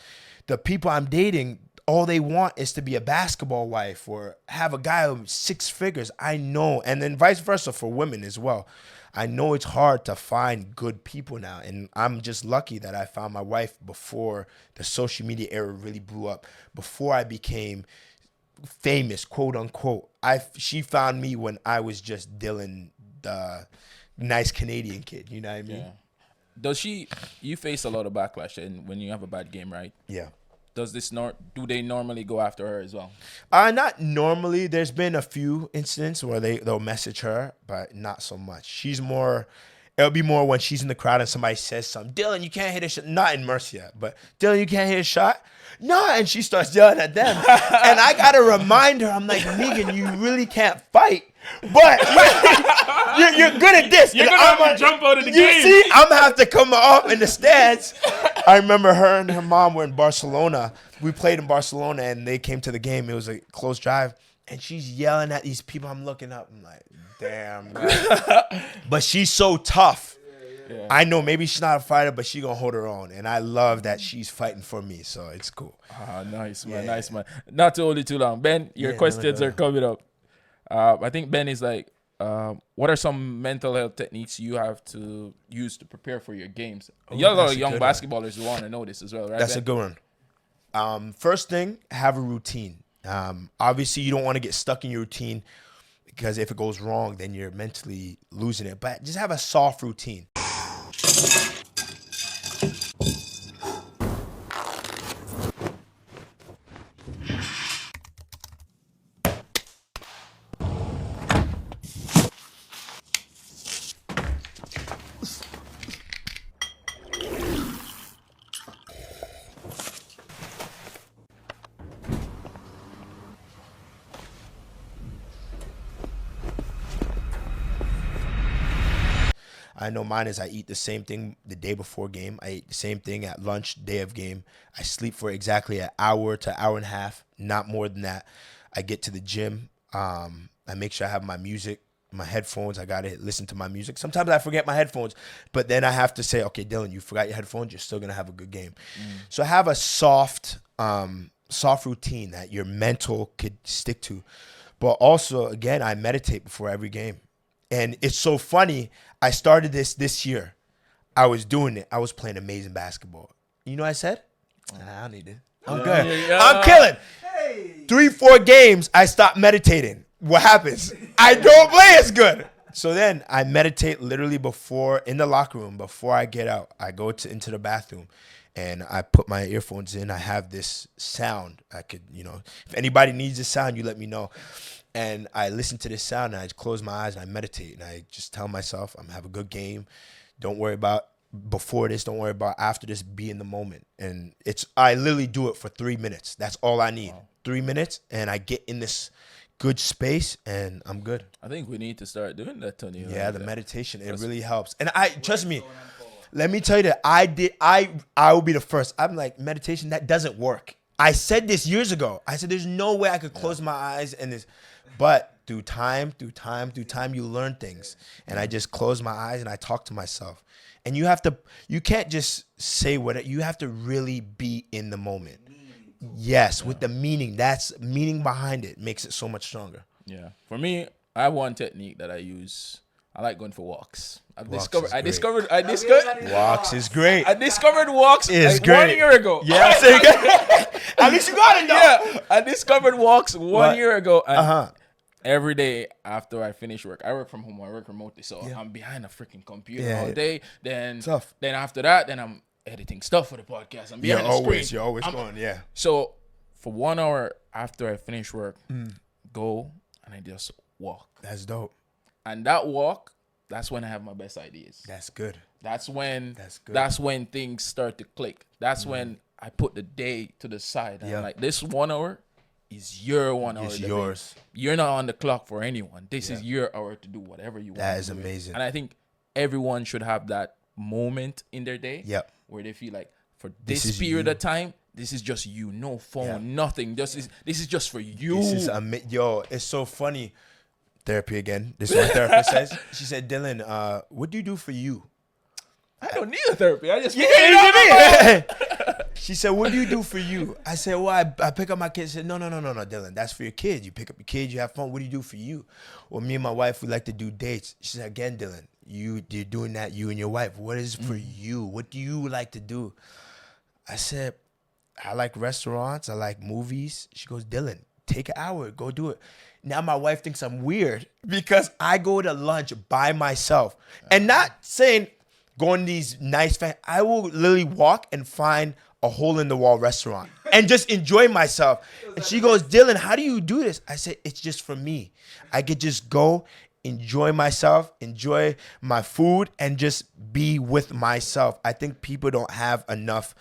the people I'm dating, all they want is to be a basketball wife or have a guy with 6 figures. I know. And then vice versa for women as well. I know it's hard to find good people now, and I'm just lucky that I found my wife before the social media era really blew up, before I became famous, quote unquote. She found me when I was just Dylan, the nice Canadian kid. You know what I mean? Yeah. You face a lot of backlash and when you have a bad game, right? Yeah. Do they normally go after her as well? Not normally. There's been a few incidents where they'll message her, but not so much. It'll be more when she's in the crowd and somebody says something. Dylan, you can't hit a shot. Not in Murcia, but Dylan, you can't hit a shot. No, and she starts yelling at them. And I got to remind her, I'm like, Megan, you really can't fight. But you're good at this. You're going to jump out of the game. You see, I'm going to have to come off in the stands. I remember her and her mom were in Barcelona. We played in Barcelona, and they came to the game. It was a close drive. And she's yelling at these people. I'm looking up. I'm like, damn. But she's so tough. Yeah. I know maybe she's not a fighter, but she's going to hold her own. And I love that she's fighting for me, so it's cool. Nice, man. Yeah. Nice, man. Not to hold it too long. Ben, your questions are coming up. I think Ben is like, what are some mental health techniques you have to use to prepare for your games? You have a lot of young basketballers who want to know this as well, right? That's Ben? a good one. First thing, have a routine. Obviously, you don't want to get stuck in your routine because if it goes wrong, then you're mentally losing it. But just have a soft routine. I know mine is I eat the same thing the day before game. I eat the same thing at lunch, day of game. I sleep for exactly an hour to hour and a half, not more than that. I get to the gym. I make sure I have my music, my headphones. I got to listen to my music. Sometimes I forget my headphones, but then I have to say, okay, Dylan, you forgot your headphones. You're still going to have a good game. So have a soft routine that your mental could stick to. But also, again, I meditate before every game. And it's so funny. I started this year. I was doing it. I was playing amazing basketball. You know what I said? I don't need it. I'm good. I'm killing. 3-4 games, I stopped meditating. What happens? I don't play as good. So then I meditate literally in the locker room, before I get out. I go into the bathroom and I put my earphones in. I have this sound. I could, if anybody needs a sound, you let me know. And I listen to this sound and I close my eyes and I meditate and I just tell myself I'm gonna have a good game. Don't worry about before this. Don't worry about after this. Be in the moment. And I literally do it for 3 minutes. That's all I need. 3 minutes and I get in this good space and I'm good. I think we need to start doing that, Tony. Yeah, the meditation, it really helps. And trust me, Let me tell you that I will be the first. I'm like, meditation, that doesn't work. I said this years ago. I said there's no way I could close my eyes and this, but through time, you learn things. And I just close my eyes and I talk to myself. And you can't just say what you have to really be in the moment. Yes, with the meaning. That's meaning behind it makes it so much stronger. Yeah. For me, I have one technique that I use. I like going for walks. I discovered Walks is great. I discovered walks It's great. 1 year ago. Yeah, at least you got it though. Yeah, I discovered walks 1 year ago. And every day after I finish work, I work from home. I work remotely, so I'm behind a freaking computer all day. Then after that, then I'm editing stuff for the podcast. I'm behind the screen. You're always going. Yeah. So for 1 hour after I finish work, go and I just walk. That's dope. And that walk, that's when I have my best ideas. That's good. That's when things start to click. That's when I put the day to the side. And I'm like, this 1 hour is your 1 hour. It's yours. You're not on the clock for anyone. This is your hour to do whatever you want. That is amazing. And I think everyone should have that moment in their day where they feel like for this period of time, this is just you. No phone, nothing. This is just for you. This is it's so funny. Therapy again. This is what therapist says. She said, Dylan, what do you do for you? I don't need a therapy. I just She said, what do you do for you? I said, well, I pick up my kids. She said, no, Dylan, that's for your kids. You pick up your kids, you have fun. What do you do for you? Well, me and my wife, we like to do dates. She said, again, Dylan, you're doing that, you and your wife. What is for you? What do you like to do? I said, I like restaurants. I like movies. She goes, Dylan, take an hour, go do it. Now my wife thinks I'm weird because I go to lunch by myself. And not saying going to these nice I will literally walk and find a hole in the wall restaurant and just enjoy myself. And she goes, Dylan, how do you do this? I said, it's just for me. I could just go, enjoy myself, enjoy my food, and just be with myself. I think people don't have enough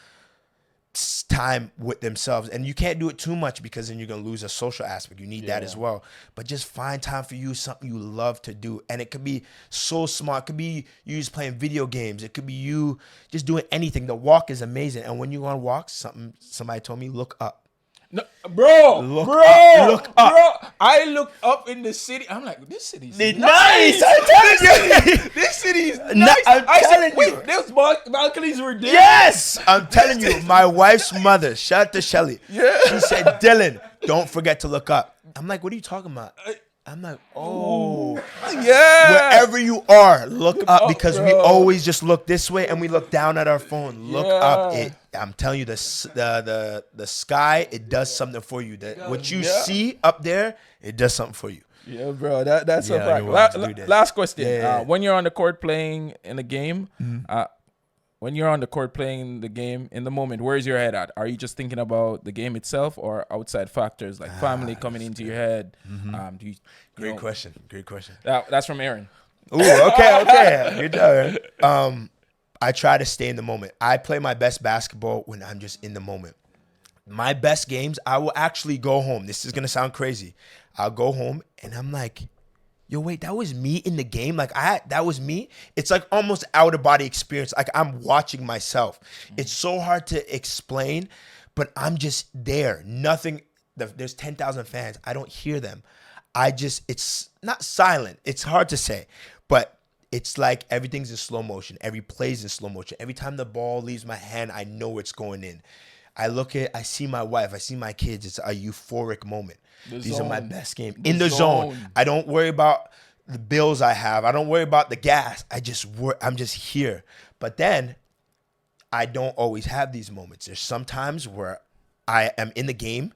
time with themselves, and you can't do it too much because then you're gonna lose a social aspect. You need that as well. But just find time for you, something you love to do, and it could be so small. It could be you just playing video games. It could be you just doing anything. The walk is amazing, and when you on walks, somebody told me, look up. No, bro, Look up. I looked up in the city. I'm like, this city's nice. I'm telling you. This city is nice. I'm telling you. Wait, those balconies were there. Yes, I'm telling you. My wife's mother, shout out to Shelly. Yeah. She said, Dylan, don't forget to look up. I'm like, what are you talking about? I'm like, oh. Yeah. Wherever you are, look up because we bro. always just look this way and we look down at our phone. Look up. I'm telling you, the sky, it does something for you. What you see up there, it does something for you. Yeah, bro. That's a fact. Last question. When you're on the court playing in a game, when you're on the court playing the game in the moment, where's your head at? Are you just thinking about the game itself or outside factors like family coming into your head? Great question. That's from Aaron. Ooh, okay. Good job, Aaron. I try to stay in the moment. I play my best basketball when I'm just in the moment. My best games, I will actually go home. This is going to sound crazy. I'll go home and I'm like, yo, wait, that was me in the game? Like, that was me? It's like almost out-of-body experience. Like, I'm watching myself. It's so hard to explain, but I'm just there. Nothing, there's 10,000 fans. I don't hear them. It's not silent. It's hard to say, but it's like everything's in slow motion. Every play's in slow motion. Every time the ball leaves my hand, I know it's going in. I see my wife. I see my kids. It's a euphoric moment. These are my best games. In the zone. I don't worry about the bills I have. I don't worry about the gas. I'm just here. But then I don't always have these moments. There's some times where I am in the game.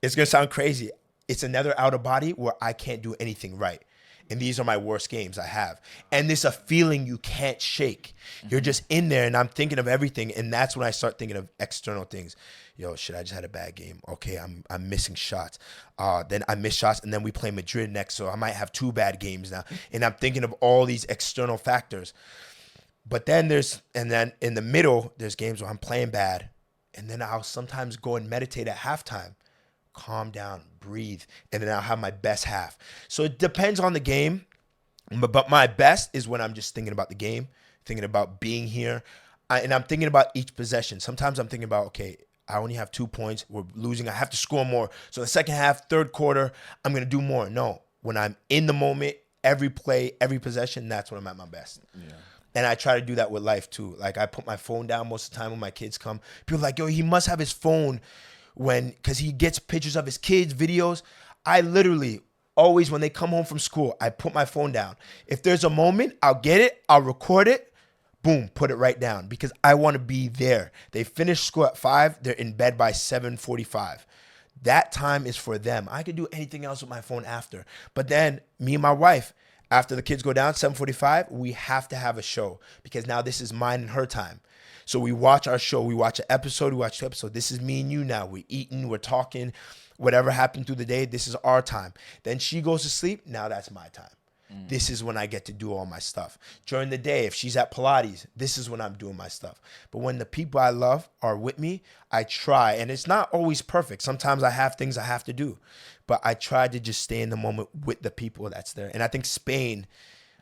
It's going to sound crazy. It's another out of body where I can't do anything right. And these are my worst games I have. And it's a feeling you can't shake. You're just in there and I'm thinking of everything. And that's when I start thinking of external things. Yo, shit, I just had a bad game. Okay, I'm missing shots. Then I miss shots and then we play Madrid next. So I might have 2 bad games now. And I'm thinking of all these external factors. But then in the middle, there's games where I'm playing bad. And then I'll sometimes go and meditate at halftime. Calm down, breathe, and then I'll have my best half. So it depends on the game, but my best is when I'm just thinking about the game, thinking about being here. And I'm thinking about each possession. Sometimes I'm thinking about, okay, I only have 2 points. We're losing. I have to score more. So the second half, third quarter, I'm going to do more. No, when I'm in the moment, every play, every possession, that's when I'm at my best. Yeah. And I try to do that with life too. Like I put my phone down most of the time when my kids come. People are like, yo, he must have his phone because he gets pictures of his kids, videos. I literally always, when they come home from school, I put my phone down. If there's a moment, I'll get it, I'll record it, boom, put it right down because I want to be there. They finish school at 5, they're in bed by 7:45. That time is for them. I could do anything else with my phone after. But then me and my wife, after the kids go down, 7:45, we have to have a show because now this is mine and her time. So we watch our show. We watch an episode. We watch 2 episodes. This is me and you now. We're eating. We're talking. Whatever happened through the day, this is our time. Then she goes to sleep. Now that's my time. This is when I get to do all my stuff. During the day, if she's at Pilates, this is when I'm doing my stuff. But when the people I love are with me, I try. And it's not always perfect. Sometimes I have things I have to do. But I try to just stay in the moment with the people that's there. And I think Spain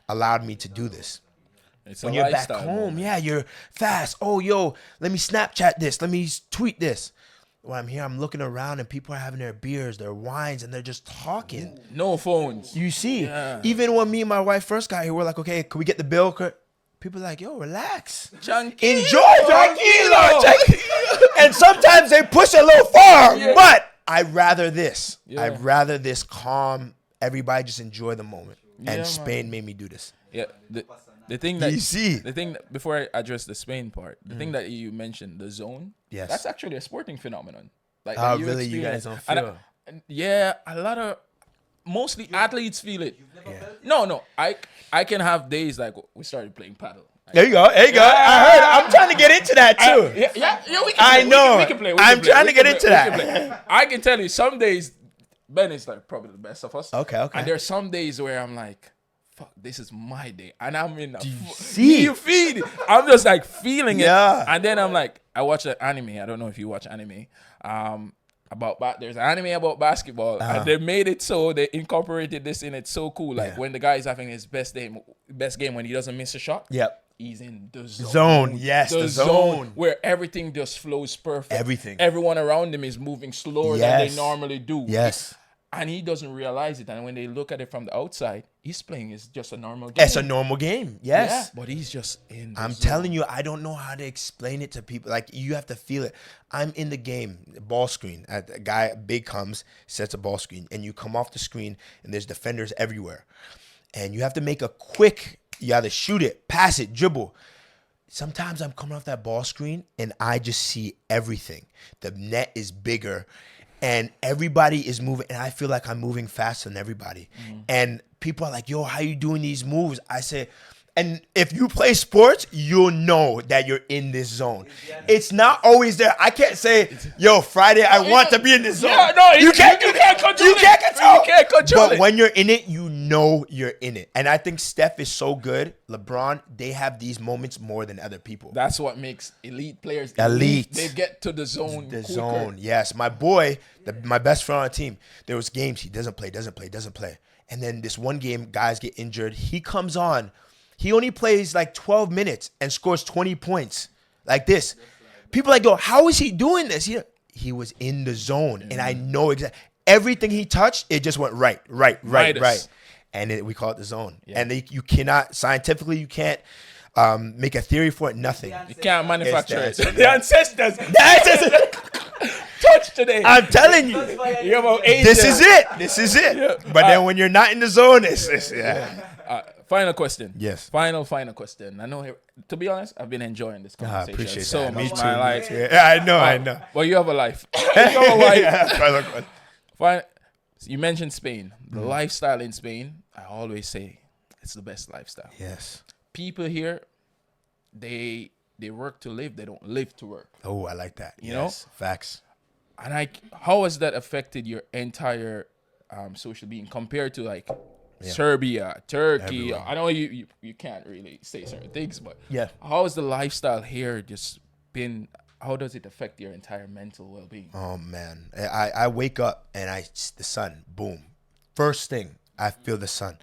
allowed me to do this. When you're back home, you're fast. Oh, yo, let me Snapchat this. Let me tweet this. When I'm here, I'm looking around and people are having their beers, their wines, and they're just talking. No phones. You see, even when me and my wife first got here, we're like, okay, can we get the bill? People are like, yo, relax. Tranquilo. Enjoy, tranquilo. And sometimes they push a little far, but I'd rather this. Yeah. I'd rather this calm, everybody just enjoy the moment. And Spain made me do this. Yeah. The thing that you see, the thing that, before I address the Spain part, the thing that you mentioned, the zone, yes, that's actually a sporting phenomenon. Like really, you guys don't feel? A lot of mostly athletes feel it. No, I can have days like we started playing paddle. There you go. I heard. I'm trying to get into that too. We can play. I know. We can play. I'm trying to get into that. I can tell you, some days Ben is like probably the best of us. Okay. And there's some days where I'm like, fuck, this is my day. And I'm in you feel it. I'm just like feeling it. Yeah. And then I'm like, I watch an anime. I don't know if you watch anime. There's an anime about basketball. And they made it so they incorporated this in it so cool. Like when the guy is having his best game when he doesn't miss a shot. Yep. He's in the zone. Yes, the zone. Where everything just flows perfect. Everything. Everyone around him is moving slower than they normally do. Yes. And he doesn't realize it. And when they look at it from the outside, he's playing is just a normal game. It's a normal game. Yes. Yeah, but he's just in the I'm zone. telling you, I don't know how to explain it to people. Like, you have to feel it. I'm in the game, ball screen. A guy big comes, sets a ball screen, and you come off the screen, and there's defenders everywhere. And you have to make a quick, you either shoot it, pass it, dribble. Sometimes I'm coming off that ball screen, and I just see everything. The net is bigger. And everybody is moving, and I feel like I'm moving faster than everybody. And people are like, yo, how you doing these moves? I say, and if you play sports, you'll know that you're in this zone. It's not always there. I can't say, yo, Friday, I want to be in this zone. Yeah, no, you can't control it. You can't control it. But when you're in it, you know you're in it. And I think Steph is so good. LeBron, they have these moments more than other people. That's what makes elite players elite. They get to the zone quicker. Zone, yes. My boy, my best friend on the team, there was games he doesn't play. And then this one game, guys get injured. He comes on. He only plays like 12 minutes and scores 20 points like this. People are like, yo, how is he doing this? He was in the zone, and I know exactly. Everything he touched, it just went right. And we call it the zone. Yeah. And you cannot, scientifically, you can't make a theory for it, nothing. You can't manufacture it. The ancestors. Touch today. I'm telling you. This is it. Yeah. But then when you're not in the zone, it's final question. Yes. Final question. I know, to be honest, I've been enjoying this conversation. I appreciate so that. much. Me too. My life. Yeah, I know. Well, you have a life. Final question. You mentioned Spain. The lifestyle in Spain, I always say it's the best lifestyle. Yes. People here, they work to live. They don't live to work. Oh, I like that. You know? Facts. And how has that affected your entire social being compared to like Serbia, Turkey? Everywhere. I know you can't really say certain things, but yeah, how has the lifestyle here just been? How does it affect your entire mental well-being? Oh man, I wake up and the sun, boom. First thing, I feel the sun.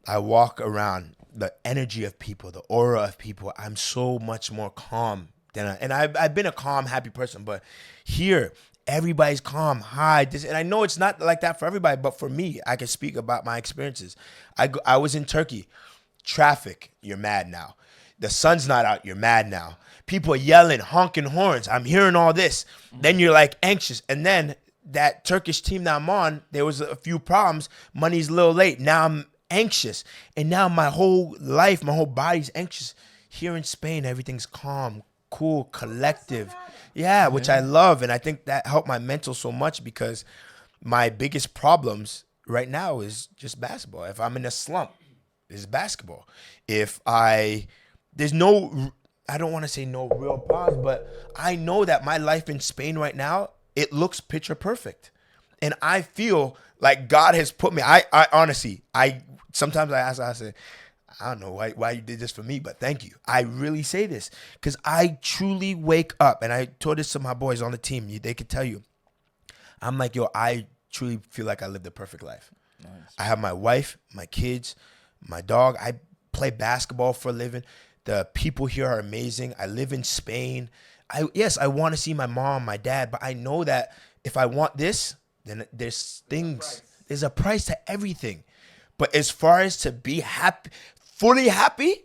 I walk around. the energy of people, the aura of people, I'm so much more calm and I've been a calm, happy person, but here everybody's calm, and I know it's not like that for everybody, but for me, I can speak about my experiences. I was in Turkey, traffic, you're mad now. The sun's not out, you're mad now. People are yelling, honking horns. I'm hearing all this. Then you're like anxious, and then that Turkish team that I'm on, there was a few problems. Money's a little late. Now I'm anxious, and now my whole life, my whole body's anxious. Here in Spain, everything's calm, cool, collective. Yeah, which I love, and I think that helped my mental so much because my biggest problems right now is just basketball. If I'm in a slump, it's basketball. I don't want to say no real problems, but I know that my life in Spain right now, it looks picture perfect. And I feel like God has put me, I honestly, sometimes I ask, I say, I don't know why you did this for me, but thank you. I really say this because I truly wake up, and I told this to my boys on the team. They could tell you. I'm like, yo, I truly feel like I lived a perfect life. Nice. I have my wife, my kids, my dog. I play basketball for a living. The people here are amazing. I live in Spain. I want to see my mom, my dad, but I know that if I want this, then there's a price to everything. But as far as to be happy, fully happy,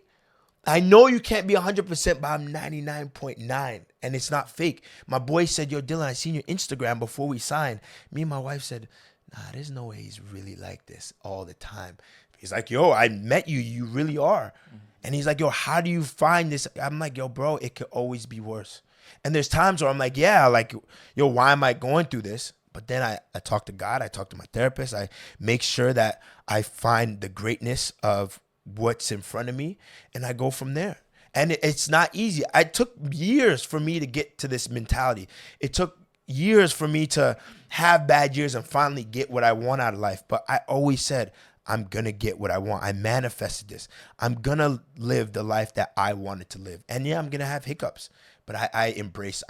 I know you can't be 100%, but I'm 99.9, and it's not fake. My boy said, yo, Dylan, I seen your Instagram before we signed. Me and my wife said, nah, there's no way he's really like this all the time. He's like, yo, I met you. You really are. Mm-hmm. And he's like, yo, how do you find this? I'm like, yo, bro, it could always be worse. And there's times where I'm like, yeah, like, yo, why am I going through this? But then I talk to God. I talk to my therapist. I make sure that I find the greatness of what's in front of me, and I go from there. And it's not easy. It took years for me to get to this mentality. It took years for me to have bad years and finally get what I want out of life. But I always said, I'm going to get what I want. I manifested this. I'm going to live the life that I wanted to live. And yeah, I'm going to have hiccups, but I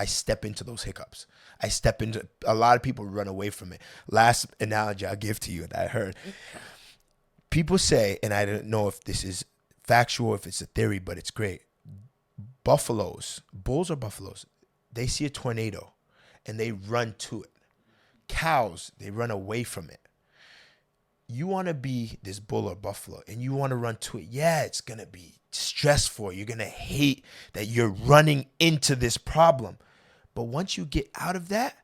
step into those hiccups. A lot of people run away from it. Last analogy I'll give to you that I heard. People say, and I don't know if this is factual, if it's a theory, but it's great. Bulls or buffaloes, they see a tornado and they run to it. Cows, they run away from it. You want to be this bull or buffalo and you want to run to it. Yeah, it's going to be stressful. You're going to hate that you're running into this problem. But once you get out of that,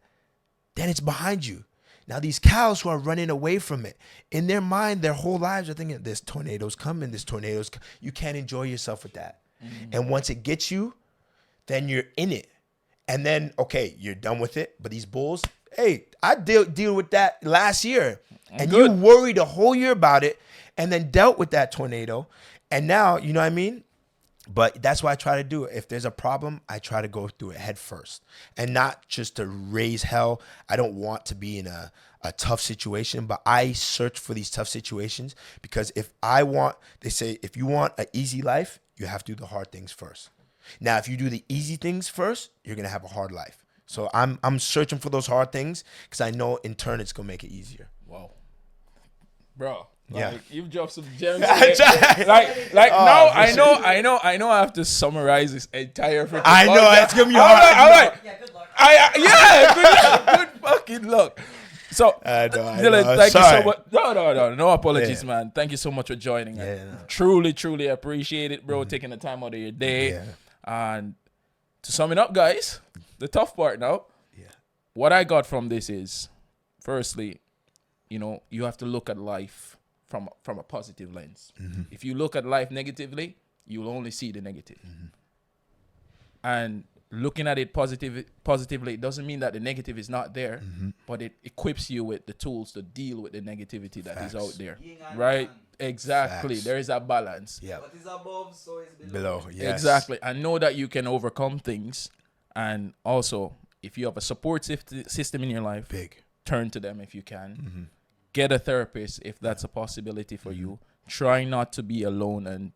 then it's behind you. Now, these cows who are running away from it, in their mind, their whole lives are thinking, this tornado's coming, you can't enjoy yourself with that. Mm-hmm. And once it gets you, then you're in it. And then, okay, you're done with it. But these bulls, hey, I deal with that last year. And you worried a whole year about it and then dealt with that tornado. And now, you know what I mean? But that's what I try to do. If there's a problem, I try to go through it head first and not just to raise hell. I don't want to be in a tough situation, but I search for these tough situations because they say, if you want an easy life, you have to do the hard things first. Now, if you do the easy things first, you're going to have a hard life. So I'm searching for those hard things because I know in turn it's going to make it easier. Wow. Bro. Like, yeah, you've dropped some gems. I know. I have to summarize this entire freaking podcast. It's gonna be hard. Yeah, good luck. Good fucking luck. So, Dylan, thank you so much. No apologies, man. Thank you so much for joining. Truly appreciate it, bro. Taking the time out of your day. Yeah. And to sum it up, guys, the tough part now. Yeah. What I got from this is, firstly, you have to look at life from a positive lens. Mm-hmm. If you look at life negatively, you'll only see the negative. Mm-hmm. And looking at it positively, it doesn't mean that the negative is not there, mm-hmm. but it equips you with the tools to deal with the negativity that is out there. Right? Exactly. Facts. There is a balance. Yeah. What is above, so is below. Yes. Exactly. And know that you can overcome things. And also, if you have a support system in your life, turn to them if you can. Mm-hmm. Get a therapist if that's a possibility for you. Try not to be alone and,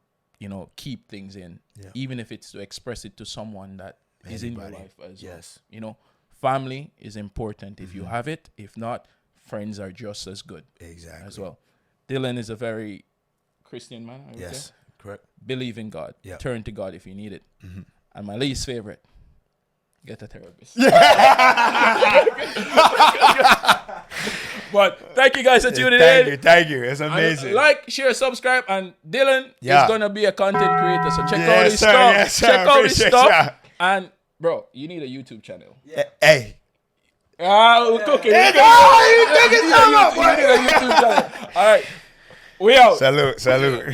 keep things in, even if it's to express it to someone that is in your life as well. Family is important if you have it. If not, friends are just as good. Exactly. As well. Dylan is a very Christian man, I would say. Correct. believe in God. Yeah. Turn to God if you need it. And my least favorite, get a therapist. But thank you guys for tuning in. Thank you. It's And amazing. like, share, subscribe, and Dylan Yeah. is gonna be a content creator. So check Yes, out his sir. stuff. Yes, sir. Check out his Appreciate stuff. ya. And bro, you need a YouTube channel. Hey. We're cooking. Hey, We're no, you cooking. cooking something up, You need a YouTube channel. All right, we out. Salute.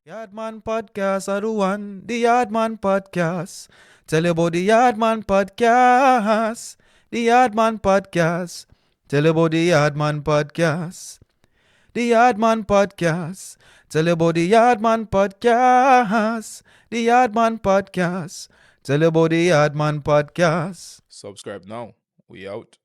Yardman Podcast are the one. The Yardman Podcast. Tell you about the Yardman Podcast. The Yardman Podcast. Tell you about the Yardman Podcast. The Yardman Podcast. Tell you about the Yardman Podcast. The Yardman Podcast. Tell you about the Yardman Podcast. Subscribe now. We out.